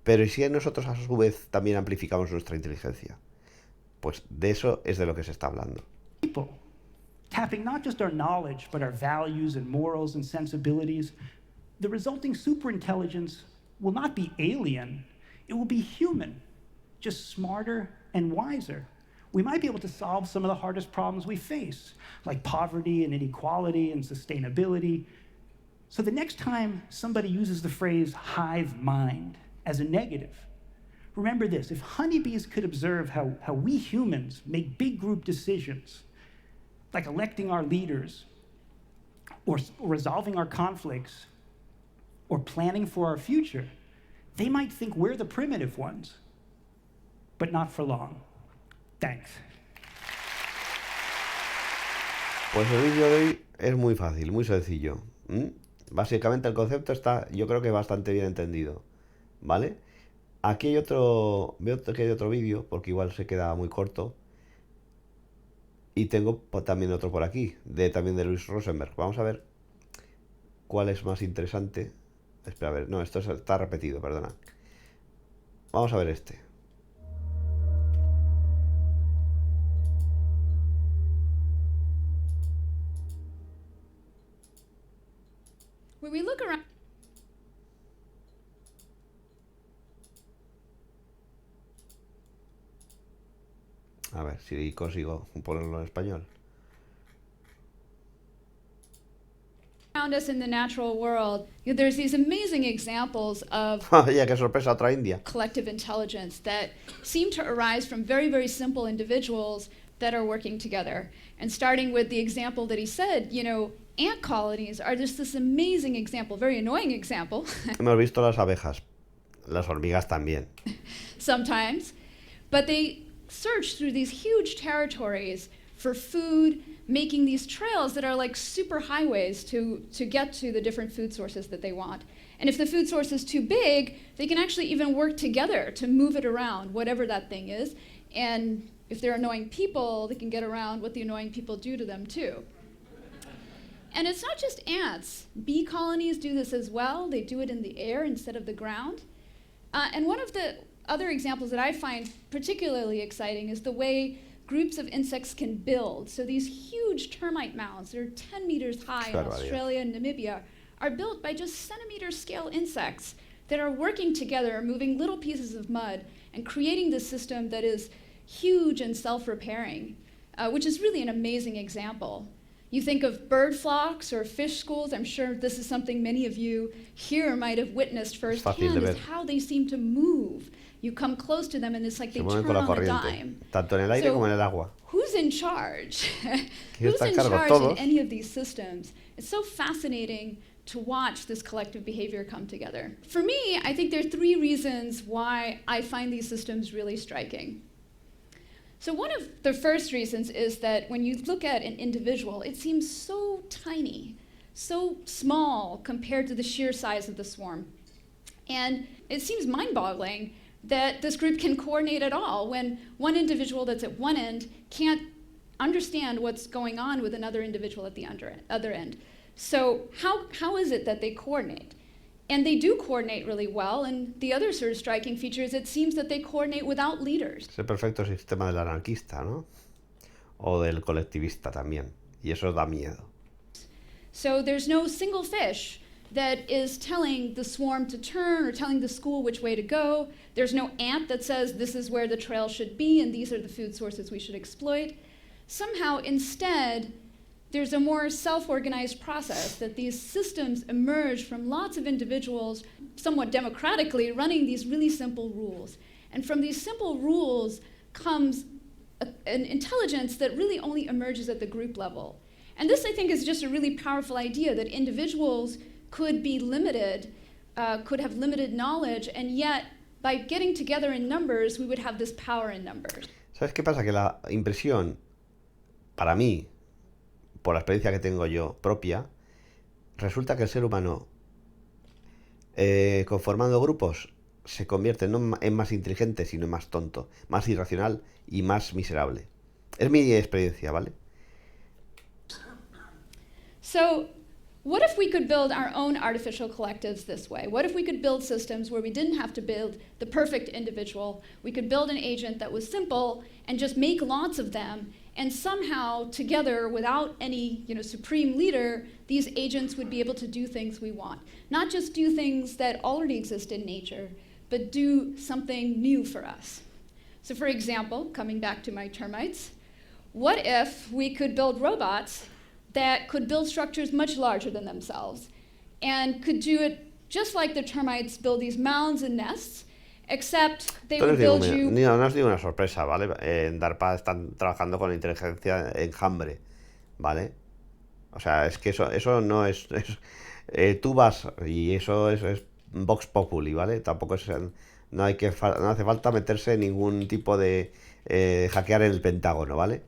Pero ¿y si nosotros a su vez también amplificamos nuestra inteligencia? Pues de eso es de lo que se está hablando. People, tapping not just our knowledge, but our values and morals and sensibilities, the resulting superintelligence will not be alien, it will be human, just smarter and wiser. We might be able to solve some of the hardest problems we face, like poverty and inequality and sustainability. So the next time somebody uses the phrase hive mind as a negative, remember this: if honeybees could observe how we humans make big group decisions, like electing our leaders, or resolving our conflicts, or planning for our future, they might think we're the primitive ones, but not for long. Thanks. Pues el vídeo de hoy es muy fácil, muy sencillo. Básicamente el concepto está, yo creo que bastante bien entendido, ¿vale? Aquí hay otro, veo que hay otro vídeo, porque igual se queda muy corto. Y tengo también otro por aquí, también de Luis Rosenberg. Vamos a ver cuál es más interesante. Espera, a ver, no, esto está repetido, perdona. Vamos a ver este. When we look around. A A ver si consigo ponerlo en español. Around us in the natural world, there's these amazing examples of Oye, qué sorpresa, otra india. collective intelligence that seem to arise from very, very simple individuals that are working together. And starting with the example that he said, ant colonies are just this amazing example, very annoying example Hemos visto las abejas, las hormigas también. sometimes, but they search through these huge territories for food, making these trails that are like super highways to get to the different food sources that they want. And if the food source is too big, they can actually even work together to move it around, whatever that thing is. And if they're annoying people, they can get around what the annoying people do to them too. And it's not just ants. Bee colonies do this as well. They do it in the air instead of the ground. And one of the other examples that I find particularly exciting is the way groups of insects can build. So these huge termite mounds that are 10 meters high in Australia and Namibia are built by just centimeter scale insects that are working together, moving little pieces of mud and creating this system that is huge and self-repairing, which is really an amazing example. You think of bird flocks or fish schools. I'm sure this is something many of you here might have witnessed firsthand, is how they seem to move. You come close to them and it's like they turn on a dime. Tanto en el aire como en el agua. Who's in charge? Who's in charge in any of these systems? It's so fascinating to watch this collective behavior come together. For me, I think there are 3 reasons why I find these systems really striking. So one of the first reasons is that when you look at an individual, it seems so tiny, so small compared to the sheer size of the swarm. And it seems mind-boggling that this group can coordinate at all when one individual that's at one end can't understand what's going on with another individual at the other end. So how is it that they coordinate? And they do coordinate really well, and the other sort of striking feature is it seems that they coordinate without leaders. Es el perfecto sistema del anarquista, ¿no? O del colectivista también, y eso da miedo. So there's no single fish that is telling the swarm to turn or telling the school which way to go. There's no ant that says this is where the trail should be and these are the food sources we should exploit. Somehow, instead, there's a more self-organized process that these systems emerge from lots of individuals, somewhat democratically, running these really simple rules. And from these simple rules comes an intelligence that really only emerges at the group level. And this, I think, is just a really powerful idea that individuals could be limited, could have limited knowledge, and yet by getting together in numbers, we would have this power in numbers. ¿Sabes qué pasa? Que la impresión, para mí, por la experiencia que tengo yo propia, resulta que el ser humano, conformando grupos, se convierte no en más inteligente, sino en más tonto, más irracional y más miserable. Es mi experiencia, ¿vale? So, what if we could build our own artificial collectives this way? What if we could build systems where we didn't have to build the perfect individual? We could build an agent that was simple and just make lots of them, and somehow together, without any supreme leader, these agents would be able to do things we want. Not just do things that already exist in nature, but do something new for us. So for example, coming back to my termites, what if we could build robots that could build structures much larger than themselves and could do it just like the termites build these mounds and nests, except they would build you... No os digo una sorpresa, ¿vale? En DARPA están trabajando con inteligencia enjambre, ¿vale? O sea, es que eso no es tú vas y eso es Vox Populi, ¿vale? Tampoco es... No hace falta meterse en ningún tipo de hackear el Pentágono, ¿vale?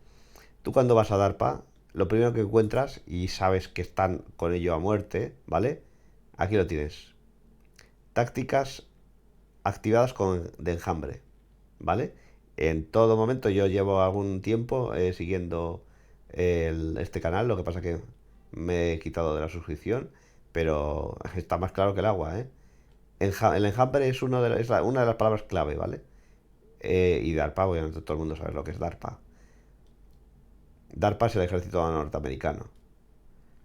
Tú cuando vas a DARPA, lo primero que encuentras, y sabes que están con ello a muerte, ¿vale? Aquí lo tienes. Tácticas activadas de enjambre, ¿vale? En todo momento yo llevo algún tiempo siguiendo este canal, lo que pasa que me he quitado de la suscripción, pero está más claro que el agua, ¿eh? El enjambre es una de las palabras clave, ¿vale? Y DARPA, obviamente todo el mundo sabe lo que es DARPA. DARPA es el ejército norteamericano,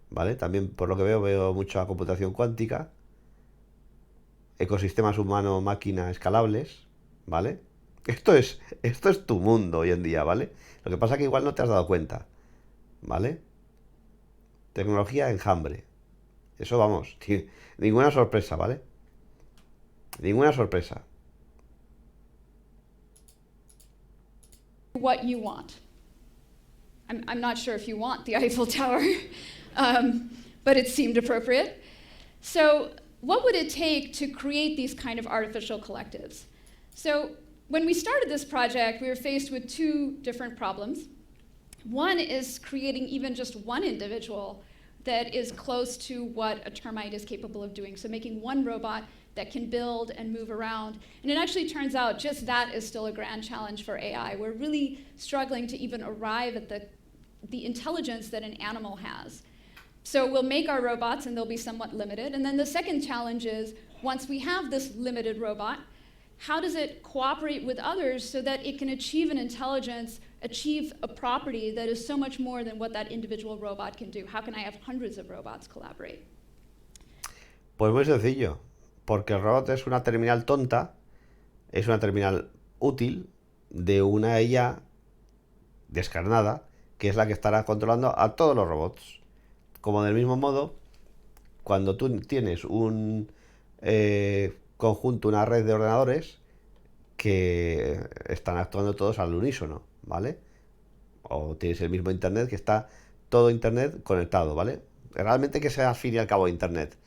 ¿vale? También, por lo que veo mucha computación cuántica, ecosistemas humano-máquina escalables, ¿vale? Esto es tu mundo hoy en día, ¿vale? Lo que pasa es que igual no te has dado cuenta, ¿vale? Tecnología enjambre. Eso vamos, ninguna sorpresa, ¿vale? Ninguna sorpresa. What you want. I'm not sure if you want the Eiffel Tower, but it seemed appropriate. So what would it take to create these kind of artificial collectives? So when we started this project, we were faced with two different problems. One is creating even just one individual that is close to what a termite is capable of doing. So making one robot that can build and move around. And it actually turns out just that is still a grand challenge for AI. We're really struggling to even arrive at the intelligence that an animal has. So we'll make our robots and they'll be somewhat limited. And then the second challenge is, once we have this limited robot, how does it cooperate with others so that it can achieve an intelligence, achieve a property that is so much more than what that individual robot can do? How can I have hundreds of robots collaborate? Pues muy sencillo, porque el robot es una terminal tonta, es una terminal útil de una IA descarnada, que es la que estará controlando a todos los robots. Como del mismo modo, cuando tú tienes un conjunto, una red de ordenadores que están actuando todos al unísono, ¿vale? O tienes el mismo internet, que está todo internet conectado, ¿vale? Realmente, que sea al fin y al cabo internet.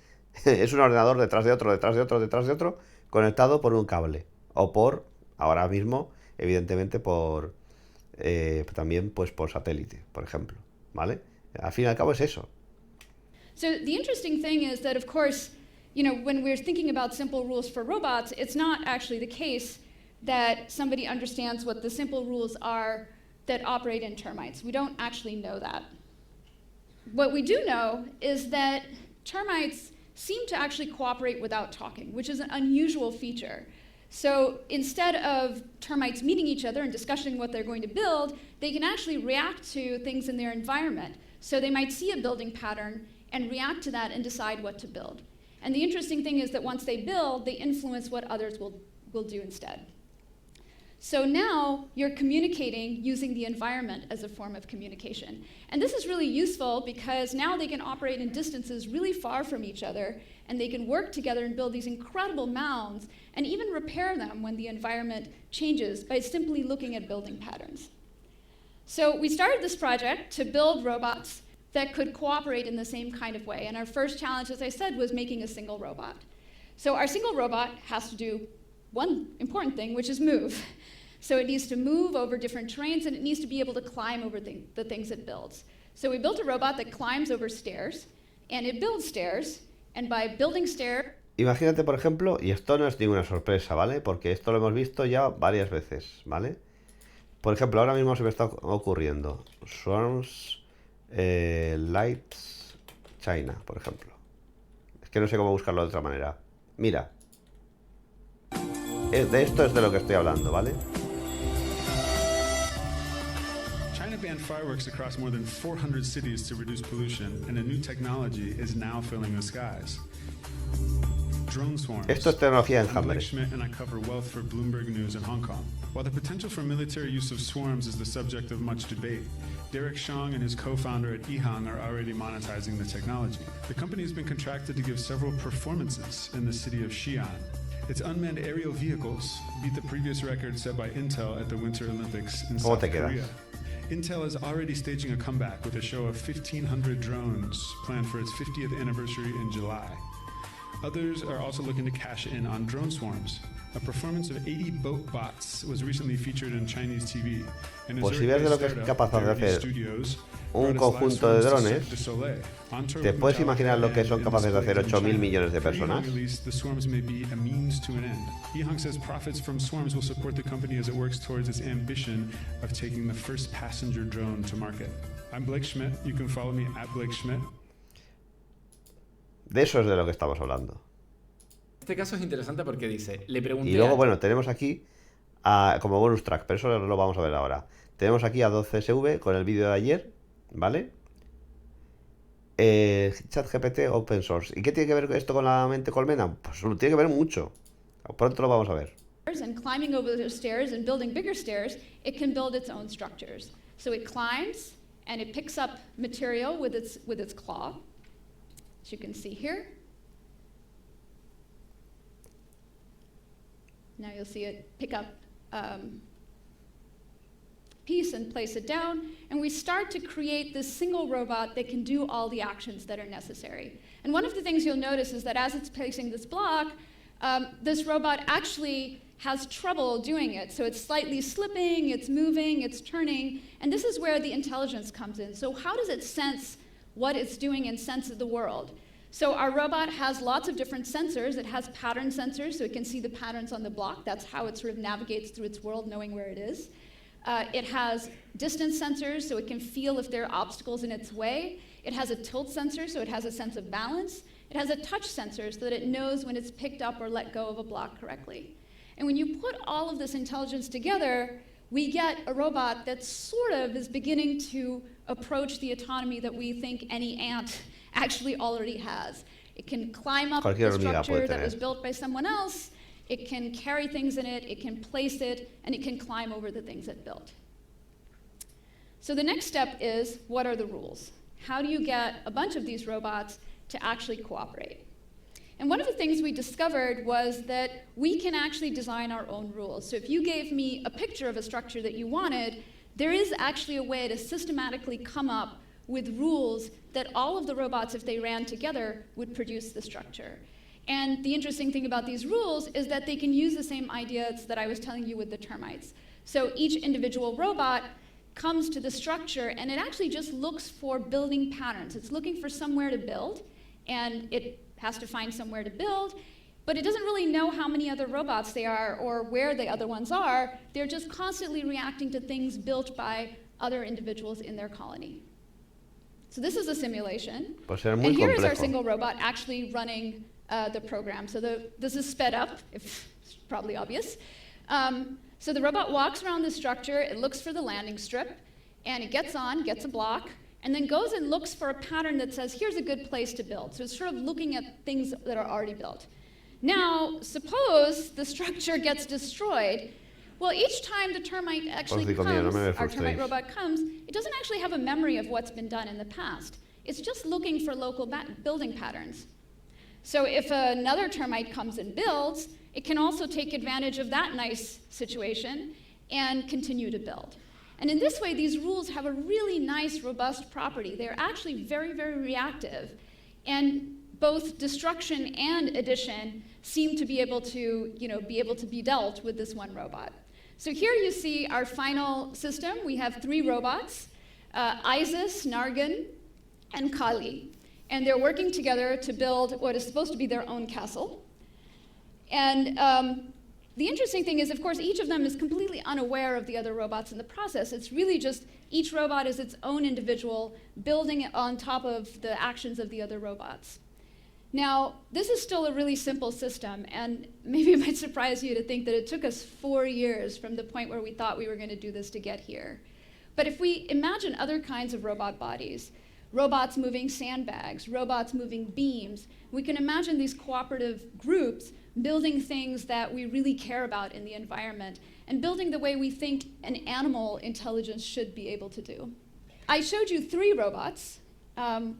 Es un ordenador detrás de otro, detrás de otro, detrás de otro, conectado por un cable. O por, ahora mismo, evidentemente por también pues por satélite, por ejemplo, ¿vale? Al fin y al cabo es eso. So the interesting thing is that, of course, when we're thinking about simple rules for robots, it's not actually the case that somebody understands what the simple rules are that operate in termites. We don't actually know that. What we do know is that termites seem to actually cooperate without talking, which is an unusual feature. So instead of termites meeting each other and discussing what they're going to build, they can actually react to things in their environment. So they might see a building pattern and react to that and decide what to build. And the interesting thing is that once they build, they influence what others will do instead. So now you're communicating using the environment as a form of communication. And this is really useful because now they can operate in distances really far from each other, and they can work together and build these incredible mounds and even repair them when the environment changes by simply looking at building patterns. So we started this project to build robots that could cooperate in the same kind of way. And our first challenge, as I said, was making a single robot. So our single robot has to do one important thing, which is move. So it needs to move over different terrains, and it needs to be able to climb over the things it builds. So we built a robot that climbs over stairs, and it builds stairs, and by building stairs... Imagínate, por ejemplo, y esto no es ninguna sorpresa, ¿vale? Porque esto lo hemos visto ya varias veces, ¿vale? Por ejemplo, ahora mismo se me está ocurriendo Swarms Lights China, por ejemplo. Es que no sé cómo buscarlo de otra manera. Mira. De esto es de lo que estoy hablando, ¿vale? China banned fireworks across more than 400 cities to reduce pollution, and a new technology is now filling the skies. Drone swarms. Esto es tecnología I'm enjambre. Blake Schmidt, and I cover wealth for Bloomberg News in Hong Kong. While the potential for military use of swarms is the subject of much debate, Derek Shang and his co-founder at EHang are already monetizing the technology. The company has been contracted to give several performances in the city of Xi'an. Its unmanned aerial vehicles beat the previous record set by Intel at the Winter Olympics in ¿Cómo South te quedas? Korea. Intel is already staging a comeback with a show of 1,500 drones planned for its 50th anniversary in July. Others are also looking to cash in on drone swarms. A performance of 80 boat bots was recently featured on Chinese TV. And Pues si ves de lo que es capaz de hacer un conjunto de drones, ¿te puedes imaginar lo que son capaces de hacer 8.000 millones de personas? The swarms may be a means to an end. Ehang says profits from swarms will support the company as it works towards its ambition of taking the first passenger drone to market. I'm Blake Schmidt. You can follow me at Blake Schmidt. De eso es de lo que estamos hablando. Este caso es interesante porque dice, le pregunté Y luego, a... bueno, tenemos aquí como bonus track, pero eso lo vamos a ver ahora. Tenemos aquí a 12SV con el vídeo de ayer, ¿vale? ChatGPT Open Source. ¿Y qué tiene que ver esto con la mente colmena? Pues lo tiene que ver mucho. Pronto lo vamos a ver. and climbing over those stairs and building bigger stairs, it can build its own structures. So it climbs and it picks up material with its claw, as you can see here. Now you'll see it pick up piece and place it down, and we start to create this single robot that can do all the actions that are necessary. And one of the things you'll notice is that as it's placing this block, this robot actually has trouble doing it. So it's slightly slipping, it's moving, it's turning, and this is where the intelligence comes in. So how does it sense what it's doing and sense the world? So our robot has lots of different sensors. It has pattern sensors, so it can see the patterns on the block. That's how it sort of navigates through its world, knowing where it is. It has distance sensors, so it can feel if there are obstacles in its way. It has a tilt sensor, so it has a sense of balance. It has a touch sensor, so that it knows when it's picked up or let go of a block correctly. And when you put all of this intelligence together, we get a robot that sort of is beginning to approach the autonomy that we think any ant actually already has. It can climb up the structure that was built by someone else. It can carry things in it, it can place it, and it can climb over the things it built. So the next step is, what are the rules? How do you get a bunch of these robots to actually cooperate? And one of the things we discovered was that we can actually design our own rules. So if you gave me a picture of a structure that you wanted, there is actually a way to systematically come up with rules that all of the robots, if they ran together, would produce the structure. And the interesting thing about these rules is that they can use the same ideas that I was telling you with the termites. So each individual robot comes to the structure, and it actually just looks for building patterns. It's looking for somewhere to build, and it has to find somewhere to build, but it doesn't really know how many other robots there are or where the other ones are. They're just constantly reacting to things built by other individuals in their colony. So this is a simulation. And here is our single robot actually running the program. So this is sped up, if it's probably obvious. So the robot walks around the structure, it looks for the landing strip, and it gets on, gets a block, and then goes and looks for a pattern that says, here's a good place to build. So it's sort of looking at things that are already built. Now, suppose the structure gets destroyed. Well, each time the termite actually comes, our termite robot comes, it doesn't actually have a memory of what's been done in the past. It's just looking for local building patterns. So if another termite comes and builds, it can also take advantage of that nice situation and continue to build. And in this way, these rules have a really nice, robust property. They're actually very, very reactive. And both destruction and addition seem to be able to, be dealt with this one robot. So here you see our final system. We have 3 robots, Isis, Nargan, and Kali. And they're working together to build what is supposed to be their own castle. And the interesting thing is, of course, each of them is completely unaware of the other robots in the process. It's really just each robot is its own individual, building on top of the actions of the other robots. Now, this is still a really simple system, and maybe it might surprise you to think that it took us 4 years from the point where we thought we were going to do this to get here. But if we imagine other kinds of robot bodies, robots moving sandbags, robots moving beams, we can imagine these cooperative groups building things that we really care about in the environment and building the way we think an animal intelligence should be able to do. I showed you 3 robots,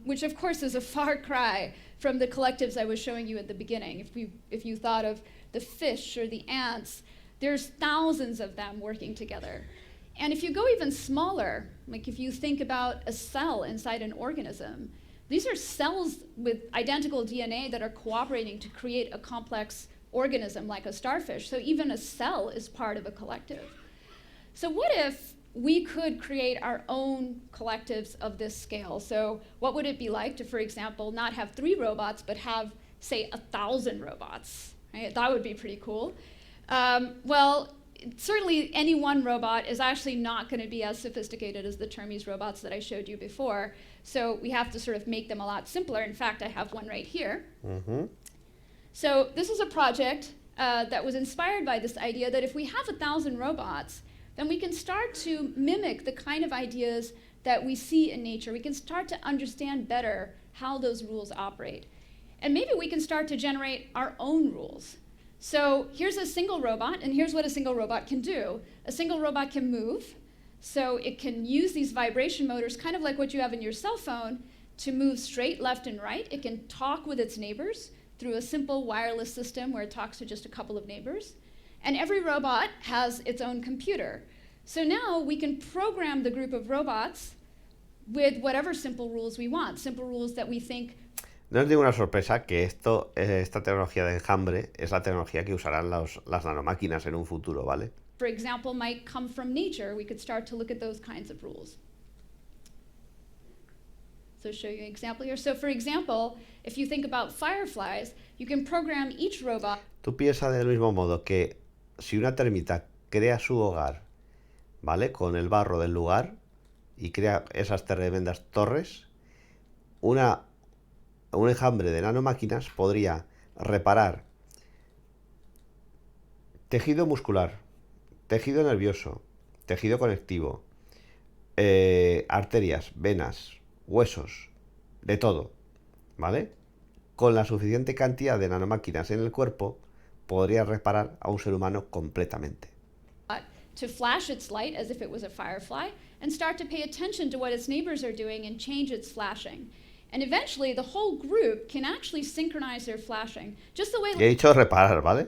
which of course is a far cry from the collectives I was showing you at the beginning. If you thought of the fish or the ants, there's thousands of them working together. And if you go even smaller, like if you think about a cell inside an organism, these are cells with identical DNA that are cooperating to create a complex organism like a starfish. So even a cell is part of a collective. So what if we could create our own collectives of this scale? So what would it be like to, for example, not have 3 robots, but have, say, 1,000 robots? Right? That would be pretty cool. Well, certainly any one robot is actually not going to be as sophisticated as the Termes robots that I showed you before. So we have to sort of make them a lot simpler. In fact, I have one right here. Mm-hmm. So this is a project that was inspired by this idea that if we have 1,000 robots, then we can start to mimic the kind of ideas that we see in nature. We can start to understand better how those rules operate. And maybe we can start to generate our own rules. So here's a single robot, and here's what a single robot can do. A single robot can move, so it can use these vibration motors, kind of like what you have in your cell phone, to move straight left and right. It can talk with its neighbors through a simple wireless system where it talks to just a couple of neighbors. And every robot has its own computer. So now we can program the group of robots with whatever simple rules we want, simple rules that we think. No es ninguna sorpresa que esta tecnología de enjambre es la tecnología que usarán las nanomáquinas en un futuro, ¿vale? For example, might come from nature. We could start to look at those kinds of rules. So show you an example here. So for example, if you think about fireflies, you can program each robot. Tú piensas del mismo modo que si una termita crea su hogar, ¿vale? Con el barro del lugar y crea esas tremendas torres, un enjambre de nanomáquinas podría reparar tejido muscular, tejido nervioso, tejido conectivo, arterias, venas, huesos, de todo, ¿vale? Con la suficiente cantidad de nanomáquinas en el cuerpo, podría reparar a un ser humano completamente. To flash its light as if it was a firefly and start to pay attention to what its neighbors are doing and change its flashing. And eventually the whole group can actually synchronize their flashing. Just the way He dicho reparar, ¿vale?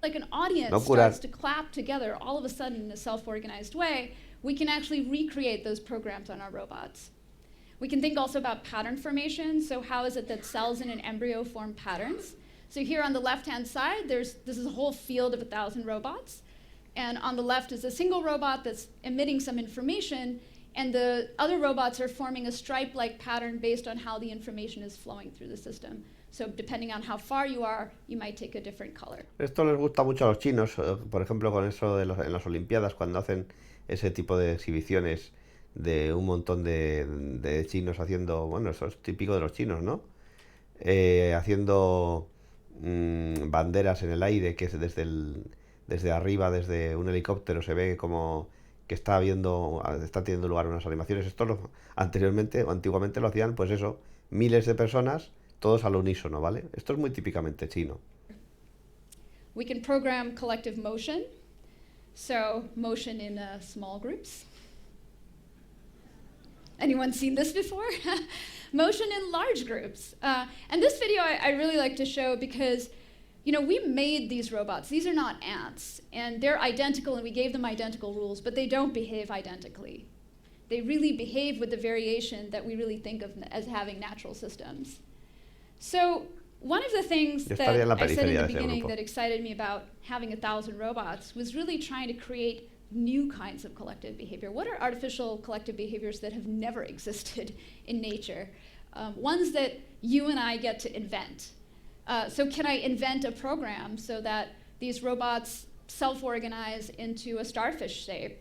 like an audience No curar. starts to clap together all of a sudden in a self-organized way, we can actually recreate those programs on our robots. We can think also about pattern formation. So how is it that cells in an embryo form patterns? So here on the left-hand side, this is a whole field of 1,000 robots. And on the left is a single robot that's emitting some information, and the other robots are forming a stripe-like pattern based on how the information is flowing through the system. So depending on how far you are, you might take a different color. Esto les gusta mucho a los chinos, por ejemplo, con eso de en las Olimpiadas, cuando hacen ese tipo de exhibiciones de un montón de chinos haciendo, bueno, eso es típico de los chinos, ¿no? Haciendo banderas en el aire, que es desde arriba, desde un helicóptero, se ve como que está teniendo lugar unas animaciones. Esto antiguamente lo hacían, pues eso, miles de personas, todos al unísono, ¿vale? Esto es muy típicamente chino. We can program collective motion, so motion in small groups. Anyone seen this before? Motion in large groups. And this video I really like to show because, you know, we made these robots. These are not ants, and they're identical, and we gave them identical rules, but they don't behave identically. They really behave with the variation that we really think of as having natural systems. So one of the things that I said in the beginning that excited me about having 1,000 robots was really trying to create new kinds of collective behavior. What are artificial collective behaviors that have never existed in nature? Ones that you and I get to invent. So can I invent a program so that these robots self-organize into a starfish shape?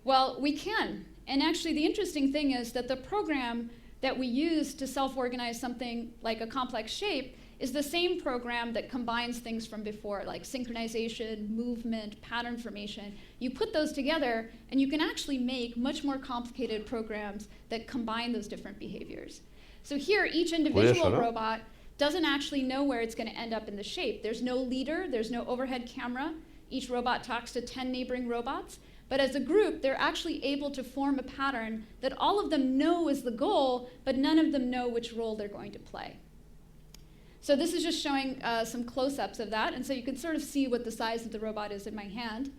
Well, we can. And actually the interesting thing is that the program that we use to self-organize something like a complex shape is the same program that combines things from before, like synchronization, movement, pattern formation. You put those together, and you can actually make much more complicated programs that combine those different behaviors. So here, each individual robot doesn't actually know where it's going to end up in the shape. There's no leader, there's no overhead camera. Each robot talks to 10 neighboring robots. But as a group, they're actually able to form a pattern that all of them know is the goal, but none of them know which role they're going to play. So this is just showing some close-ups of that, and so you can sort of see what the size of the robot is in my hand,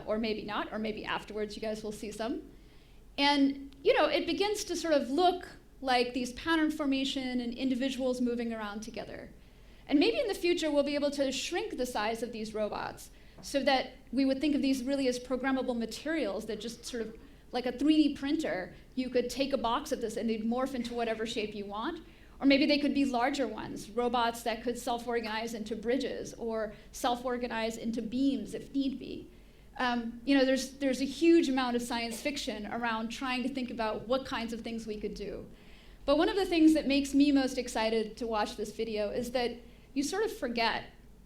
or maybe not, or maybe afterwards you guys will see some. And you know, it begins to sort of look like these pattern formation and individuals moving around together. And maybe in the future we'll be able to shrink the size of these robots so that we would think of these really as programmable materials that just sort of, like a 3D printer, you could take a box of this and they'd morph into whatever shape you want. Or maybe they could be larger ones, robots that could self-organize into bridges or self-organize into beams if need be. You know, there's a huge amount of science fiction around trying to think about what kinds of things we could do. But one of the things that makes me most excited to watch this video is that you sort of forget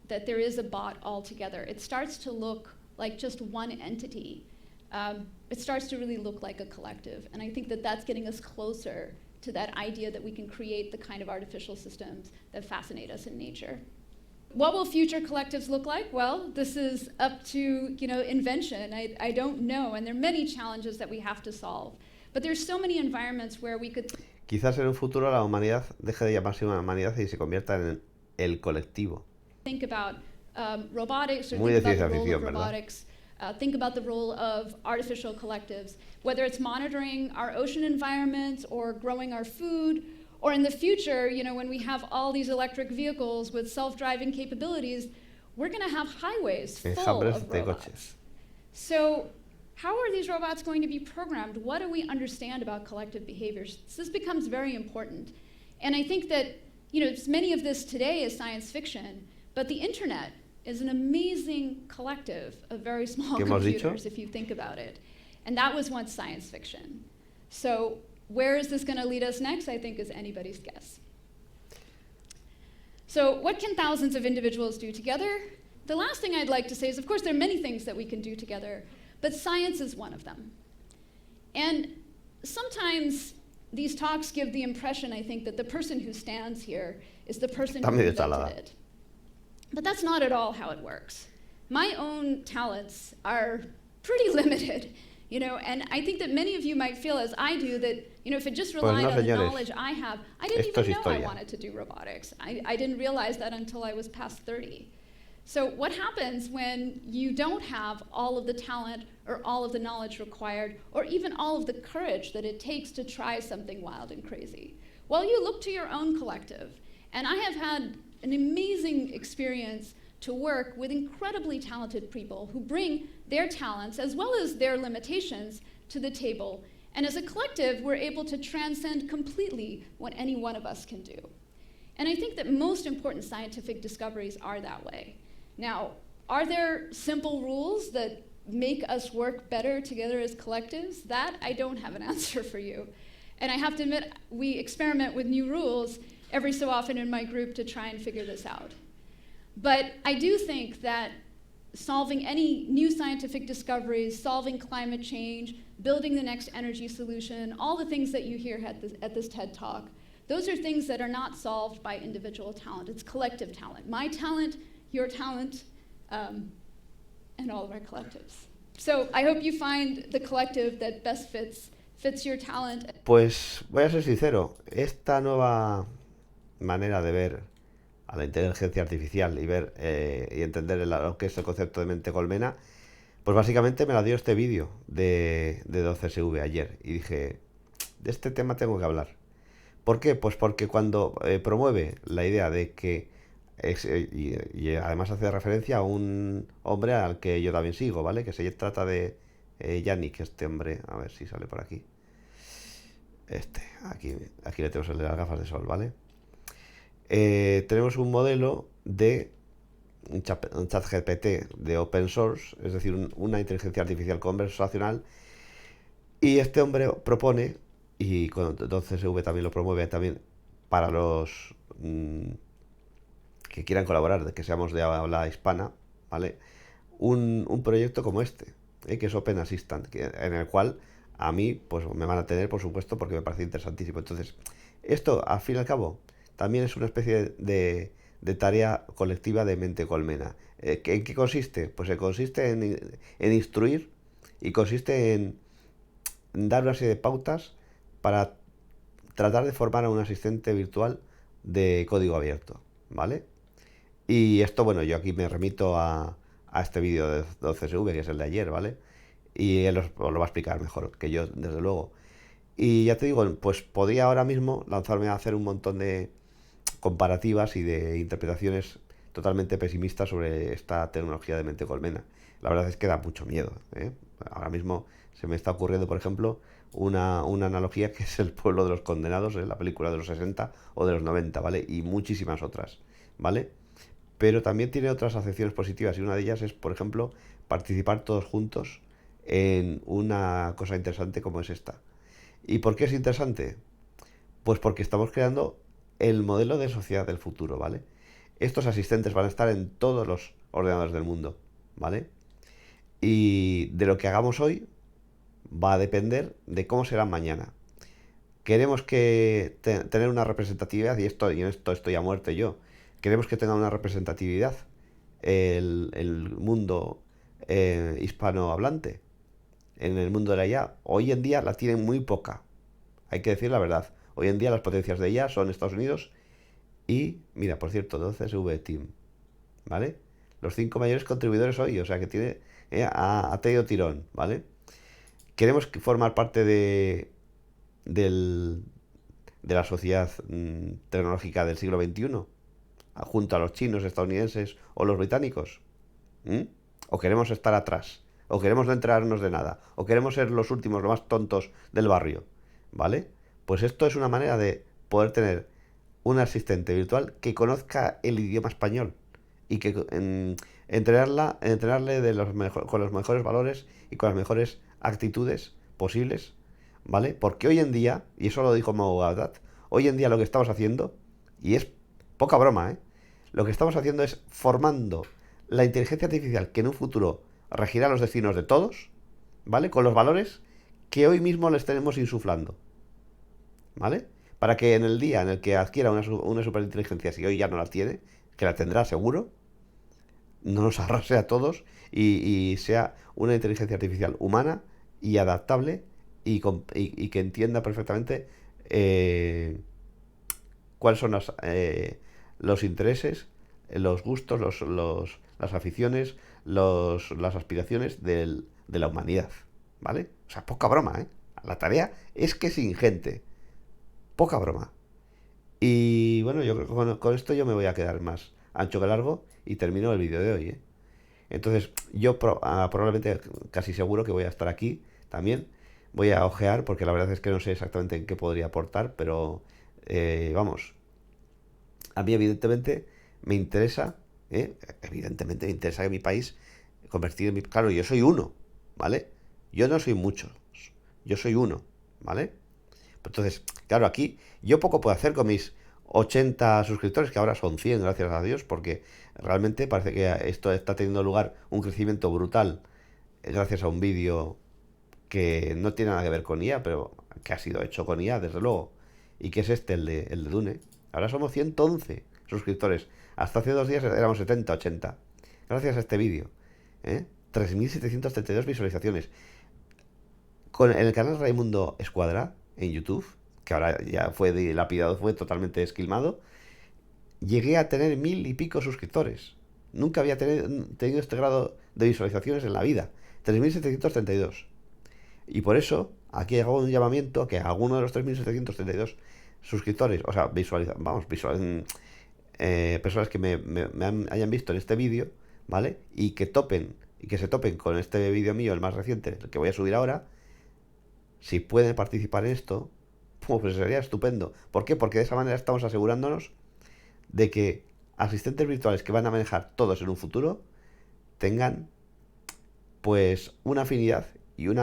that there is a bot altogether. It starts to look like just one entity. It starts to really look like a collective. And I think that that's getting us closer to that idea that we can create the kind of artificial systems that fascinate us in nature. What will future collectives look like? Well, this is up to, invention. I don't know, and there are many challenges that we have to solve. But there's so many environments where we could Quizás en un futuro la humanidad deje de llamarse una humanidad y se convierta en el colectivo. think about robotics, or Muy think de about the ciencia role ficción, of ¿verdad? robotics. Think about the role of artificial collectives, whether it's monitoring our ocean environment or growing our food, or in the future, when we have all these electric vehicles with self-driving capabilities, we're going to have highways full Enjambres of de robots. coches. So how are these robots going to be programmed? What do we understand about collective behaviors? So this becomes very important. And I think that, many of this today is science fiction, but the internet is an amazing collective of very small ¿Qué hemos dicho? computers, if you think about it. And that was once science fiction. So where is this going to lead us next, I think, is anybody's guess. So what can thousands of individuals do together? The last thing I'd like to say is, of course, there are many things that we can do together, but science is one of them. And sometimes these talks give the impression, I think, that the person who stands here is the person Está who medio invented chalada. it. But that's not at all how it works. My own talents are pretty limited, and I think that many of you might feel as I do that, if it just relied no, on the señores. knowledge I have, I didn't Esto es even know I historia. wanted to do robotics. I didn't realize that until I was past 30. So what happens when you don't have all of the talent or all of the knowledge required, or even all of the courage that it takes to try something wild and crazy? Well, you look to your own collective. And I have had an amazing experience to work with incredibly talented people who bring their talents as well as their limitations to the table. And as a collective, we're able to transcend completely what any one of us can do. And I think that most important scientific discoveries are that way. Now, are there simple rules that make us work better together as collectives? That I don't have an answer for you. And I have to admit, we experiment with new rules every so often in my group to try and figure this out. But I do think that solving any new scientific discoveries, solving climate change, building the next energy solution, all the things that you hear at this TED Talk, those are things that are not solved by individual talent. It's collective talent. My talent, your talent, and all of our collectives. So I hope you find the collective that best fits your talent. Pues voy a ser sincero, esta nueva manera de ver a la inteligencia artificial y ver y entender lo que es el concepto de mente colmena, pues básicamente me la dio este vídeo de 12SV ayer y dije, de este tema tengo que hablar. ¿Por qué? Pues porque cuando promueve la idea de que y además hace referencia a un hombre al que yo también sigo, ¿vale? Que se trata de Yannick, este hombre, a ver si sale por aquí. Aquí le tenemos el de las gafas de sol, ¿vale? Tenemos un modelo de un chat GPT de open source, es decir, una inteligencia artificial conversacional, y este hombre propone, y entonces V también lo promueve también para los que quieran colaborar, que seamos de habla hispana, ¿vale? Un proyecto como este, que es Open Assistant, en el cual a mí pues me van a tener, por supuesto, porque me parece interesantísimo. Entonces, esto, al fin y al cabo, también es una especie de tarea colectiva de mente colmena. ¿En qué consiste? Pues consiste en instruir y consiste en dar una serie de pautas para tratar de formar a un asistente virtual de código abierto, ¿vale? Y esto, bueno, yo aquí me remito a este vídeo de 12SV, que es el de ayer, ¿vale? Y él os lo va a explicar mejor que yo, desde luego. Y ya te digo, pues podría ahora mismo lanzarme a hacer un montón de comparativas y de interpretaciones totalmente pesimistas sobre esta tecnología de mente colmena. La verdad es que da mucho miedo, ¿eh? Ahora mismo se me está ocurriendo, por ejemplo, una analogía que es el pueblo de los condenados, la película de los 60 o de los 90, ¿vale? Y muchísimas otras, ¿vale? Pero también tiene otras acepciones positivas y una de ellas es, por ejemplo, participar todos juntos en una cosa interesante como es esta. ¿Y por qué es interesante? Pues porque estamos creando el modelo de sociedad del futuro, ¿vale? Estos asistentes van a estar en todos los ordenadores del mundo, ¿vale? Y de lo que hagamos hoy va a depender de cómo será mañana. Queremos tener una representatividad, y en esto estoy a muerte yo, queremos que tenga una representatividad el mundo hispanohablante en el mundo de la IA. Hoy en día la tienen muy poca, hay que decir la verdad. Hoy en día las potencias de IA son Estados Unidos y, mira, por cierto, 12SV Team, ¿vale? Los 5 mayores contribuidores hoy, o sea que tiene, ha tenido tirón, ¿vale? Queremos formar parte del, de la sociedad tecnológica del siglo XXI, junto a los chinos, estadounidenses o los británicos. ¿Mm? O queremos estar atrás, o queremos no enterarnos de nada, o queremos ser los últimos, los más tontos del barrio, ¿vale? Pues esto es una manera de poder tener un asistente virtual que conozca el idioma español y que entrenarle con los mejores valores y con las mejores actitudes posibles, ¿vale? Porque hoy en día, y eso lo dijo Mogadat, hoy en día lo que estamos haciendo, y es poca broma, ¿eh? Lo que estamos haciendo es formando la inteligencia artificial que en un futuro regirá los destinos de todos, ¿vale? Con los valores que hoy mismo les tenemos insuflando, ¿vale? Para que en el día en el que adquiera una superinteligencia, si hoy ya no la tiene, que la tendrá seguro, no nos arrase a todos y sea una inteligencia artificial humana y adaptable y que entienda perfectamente cuáles son los intereses, los gustos, las aficiones, las aspiraciones de la humanidad, ¿vale? O sea, poca broma, ¿eh? La tarea es que es ingente, poca broma. Y bueno, yo creo que con esto yo me voy a quedar más ancho que largo y termino el vídeo de hoy, ¿eh? Entonces, yo probablemente, casi seguro que voy a estar aquí también. Voy a ojear porque la verdad es que no sé exactamente en qué podría aportar, pero vamos, a mí evidentemente me interesa, evidentemente me interesa que mi país convertir en mi... Claro, yo soy uno, ¿vale? Yo no soy muchos, yo soy uno, ¿vale? Entonces, claro, aquí yo poco puedo hacer con mis 80 suscriptores, que ahora son 100, gracias a Dios, porque realmente parece que esto está teniendo lugar un crecimiento brutal gracias a un vídeo que no tiene nada que ver con IA, pero que ha sido hecho con IA, desde luego, y que es el de Dune. Ahora somos 111 suscriptores. Hasta hace 2 días éramos 70, 80. Gracias a este vídeo. 3.732 visualizaciones. En el canal Raimundo Escuadra, en YouTube, que ahora ya fue dilapidado, fue totalmente esquilmado, llegué a tener 1000 y pico suscriptores. Nunca había tenido este grado de visualizaciones en la vida. 3.732. Y por eso, aquí hago un llamamiento a que alguno de los 3.732 suscriptores, o sea, personas que hayan visto en este vídeo, ¿vale? Y que se topen con este vídeo mío, el más reciente, el que voy a subir ahora, si pueden participar en esto, pues sería estupendo. ¿Por qué? Porque de esa manera estamos asegurándonos de que asistentes virtuales que van a manejar todos en un futuro tengan pues una afinidad y un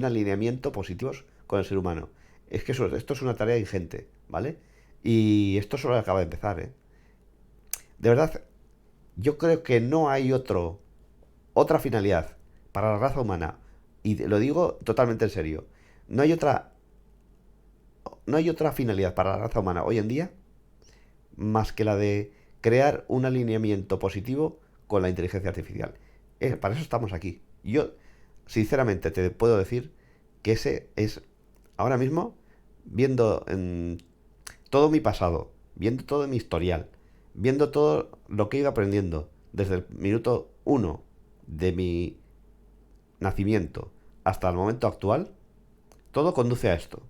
alineamiento positivos con el ser humano. Es que esto es una tarea ingente, ¿vale? Y esto solo acaba de empezar, ¿eh? De verdad, yo creo que no hay otra finalidad para la raza humana, y lo digo totalmente en serio, no hay otra finalidad para la raza humana hoy en día más que la de crear un alineamiento positivo con la inteligencia artificial. Para eso estamos aquí. Yo, sinceramente, te puedo decir que ese es, ahora mismo, viendo todo mi pasado, viendo todo mi historial, viendo todo lo que he ido aprendiendo desde el minuto 1 de mi nacimiento hasta el momento actual, todo conduce a esto,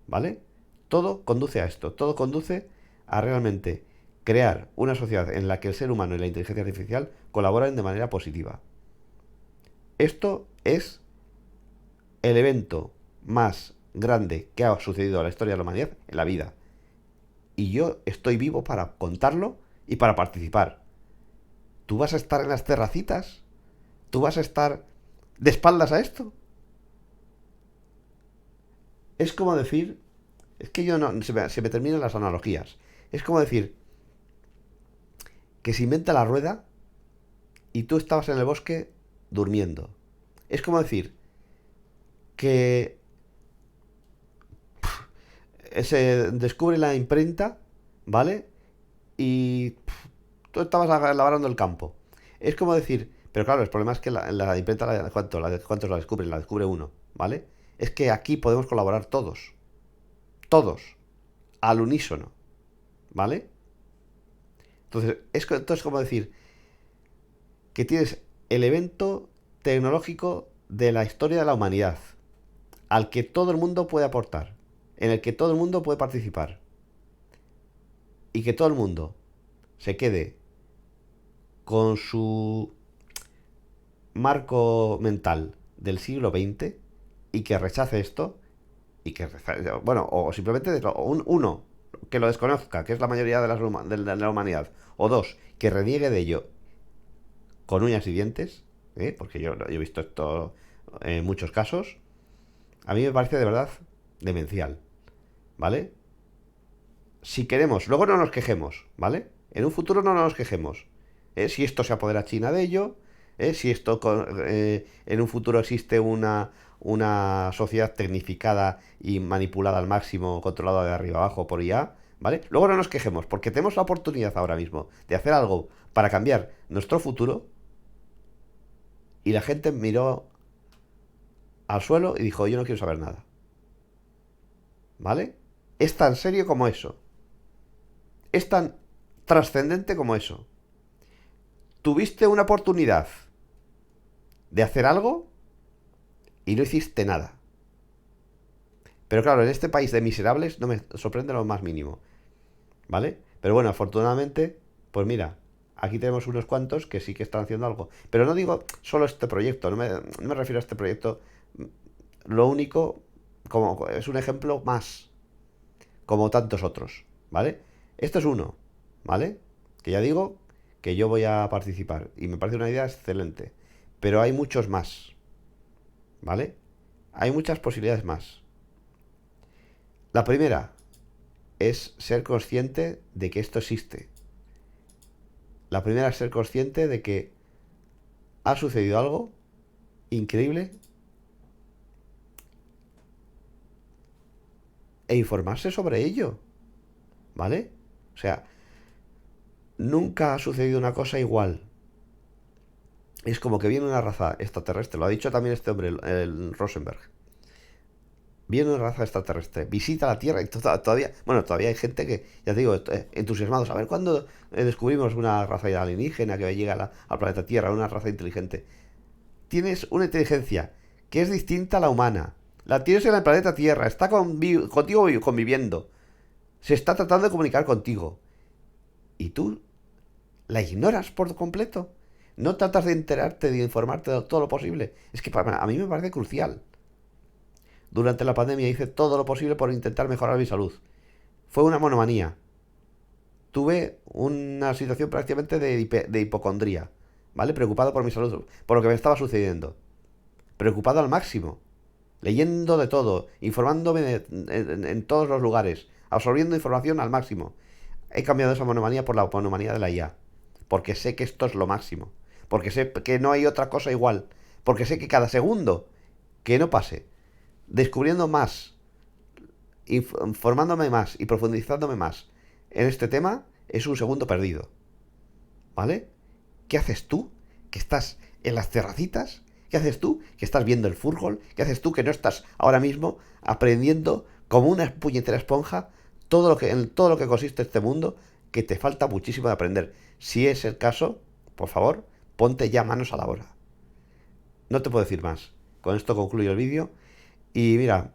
¿vale? Todo conduce a esto, todo conduce a realmente crear una sociedad en la que el ser humano y la inteligencia artificial colaboran de manera positiva. Esto es el evento más grande que ha sucedido en la historia de la humanidad en la vida. Y yo estoy vivo para contarlo y para participar. ¿Tú vas a estar en las terracitas? ¿Tú vas a estar de espaldas a esto? Es como decir... Es que yo no... Se me terminan las analogías. Es como decir que se inventa la rueda y tú estabas en el bosque durmiendo. Es como decir que se descubre la imprenta, ¿vale? y tú estabas labrando el campo. Es como decir, pero claro, el problema es que la imprenta, ¿cuántos la descubren? La descubre uno, ¿vale? Es que aquí podemos colaborar todos, al unísono, ¿vale? Entonces, entonces como decir que tienes el evento tecnológico de la historia de la humanidad, al que todo el mundo puede aportar, en el que todo el mundo puede participar, y que todo el mundo se quede con su marco mental del siglo XX y que rechace esto, y que, bueno, o simplemente uno, que lo desconozca, que es la mayoría de la humanidad, o dos, que reniegue de ello con uñas y dientes, porque yo he visto esto en muchos casos. A mí me parece de verdad demencial, ¿vale? Si queremos, luego no nos quejemos, ¿vale? En un futuro no nos quejemos. Si esto se apodera China de ello, si esto en un futuro existe una sociedad tecnificada y manipulada al máximo, controlada de arriba abajo por IA, ¿vale? Luego no nos quejemos, porque tenemos la oportunidad ahora mismo de hacer algo para cambiar nuestro futuro. Y la gente miró al suelo y dijo, yo no quiero saber nada. ¿Vale? Es tan serio como eso. Es tan trascendente como eso. Tuviste una oportunidad de hacer algo y no hiciste nada. Pero claro, en este país de miserables no me sorprende lo más mínimo. ¿Vale? Pero bueno, afortunadamente, pues mira, aquí tenemos unos cuantos que sí que están haciendo algo. Pero no digo solo este proyecto, no me refiero a este proyecto. Lo único, como es un ejemplo más, como tantos otros, ¿vale? Esto es uno, ¿vale? Que ya digo que yo voy a participar y me parece una idea excelente. Pero hay muchos más, ¿vale? Hay muchas posibilidades más. La primera es ser consciente de que esto existe. La primera es ser consciente de que ha sucedido algo increíble e informarse sobre ello, ¿vale? O sea, nunca ha sucedido una cosa igual. Es como que viene una raza extraterrestre, lo ha dicho también este hombre, el Rosenberg. Viene una raza extraterrestre, visita la Tierra y todavía hay gente que, ya te digo, entusiasmados. A ver, ¿cuándo descubrimos una raza alienígena que llega al planeta Tierra, una raza inteligente? Tienes una inteligencia que es distinta a la humana. La tienes en el planeta Tierra, está contigo conviviendo. Se está tratando de comunicar contigo. ¿Y tú la ignoras por completo? ¿No tratas de enterarte, de informarte de todo lo posible? Es que a mí me parece crucial. Durante la pandemia hice todo lo posible por intentar mejorar mi salud. Fue una monomanía. Tuve una situación prácticamente de hipocondría, ¿vale? Preocupado por mi salud, por lo que me estaba sucediendo. Preocupado al máximo. Leyendo de todo, informándome en todos los lugares, absorbiendo información al máximo. He cambiado esa monomanía por la monomanía de la IA. Porque sé que esto es lo máximo. Porque sé que no hay otra cosa igual. Porque sé que cada segundo que no pase descubriendo más, informándome más y profundizándome más en este tema, es un segundo perdido. ¿Vale? ¿Qué haces tú que estás en las terracitas? ¿Qué haces tú que estás viendo el fútbol? ¿Qué haces tú que no estás ahora mismo aprendiendo como una puñetera esponja en todo lo que consiste este mundo, que te falta muchísimo de aprender? Si es el caso, por favor, ponte ya manos a la obra. No te puedo decir más. Con esto concluyo el vídeo. Y mira,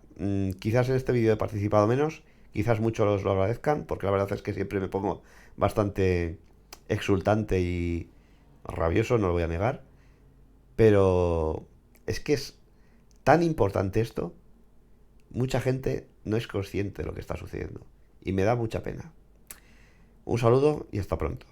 quizás en este vídeo he participado menos, quizás muchos lo agradezcan, porque la verdad es que siempre me pongo bastante exultante y rabioso, no lo voy a negar. Pero es que es tan importante esto, mucha gente no es consciente de lo que está sucediendo. Y me da mucha pena. Un saludo y hasta pronto.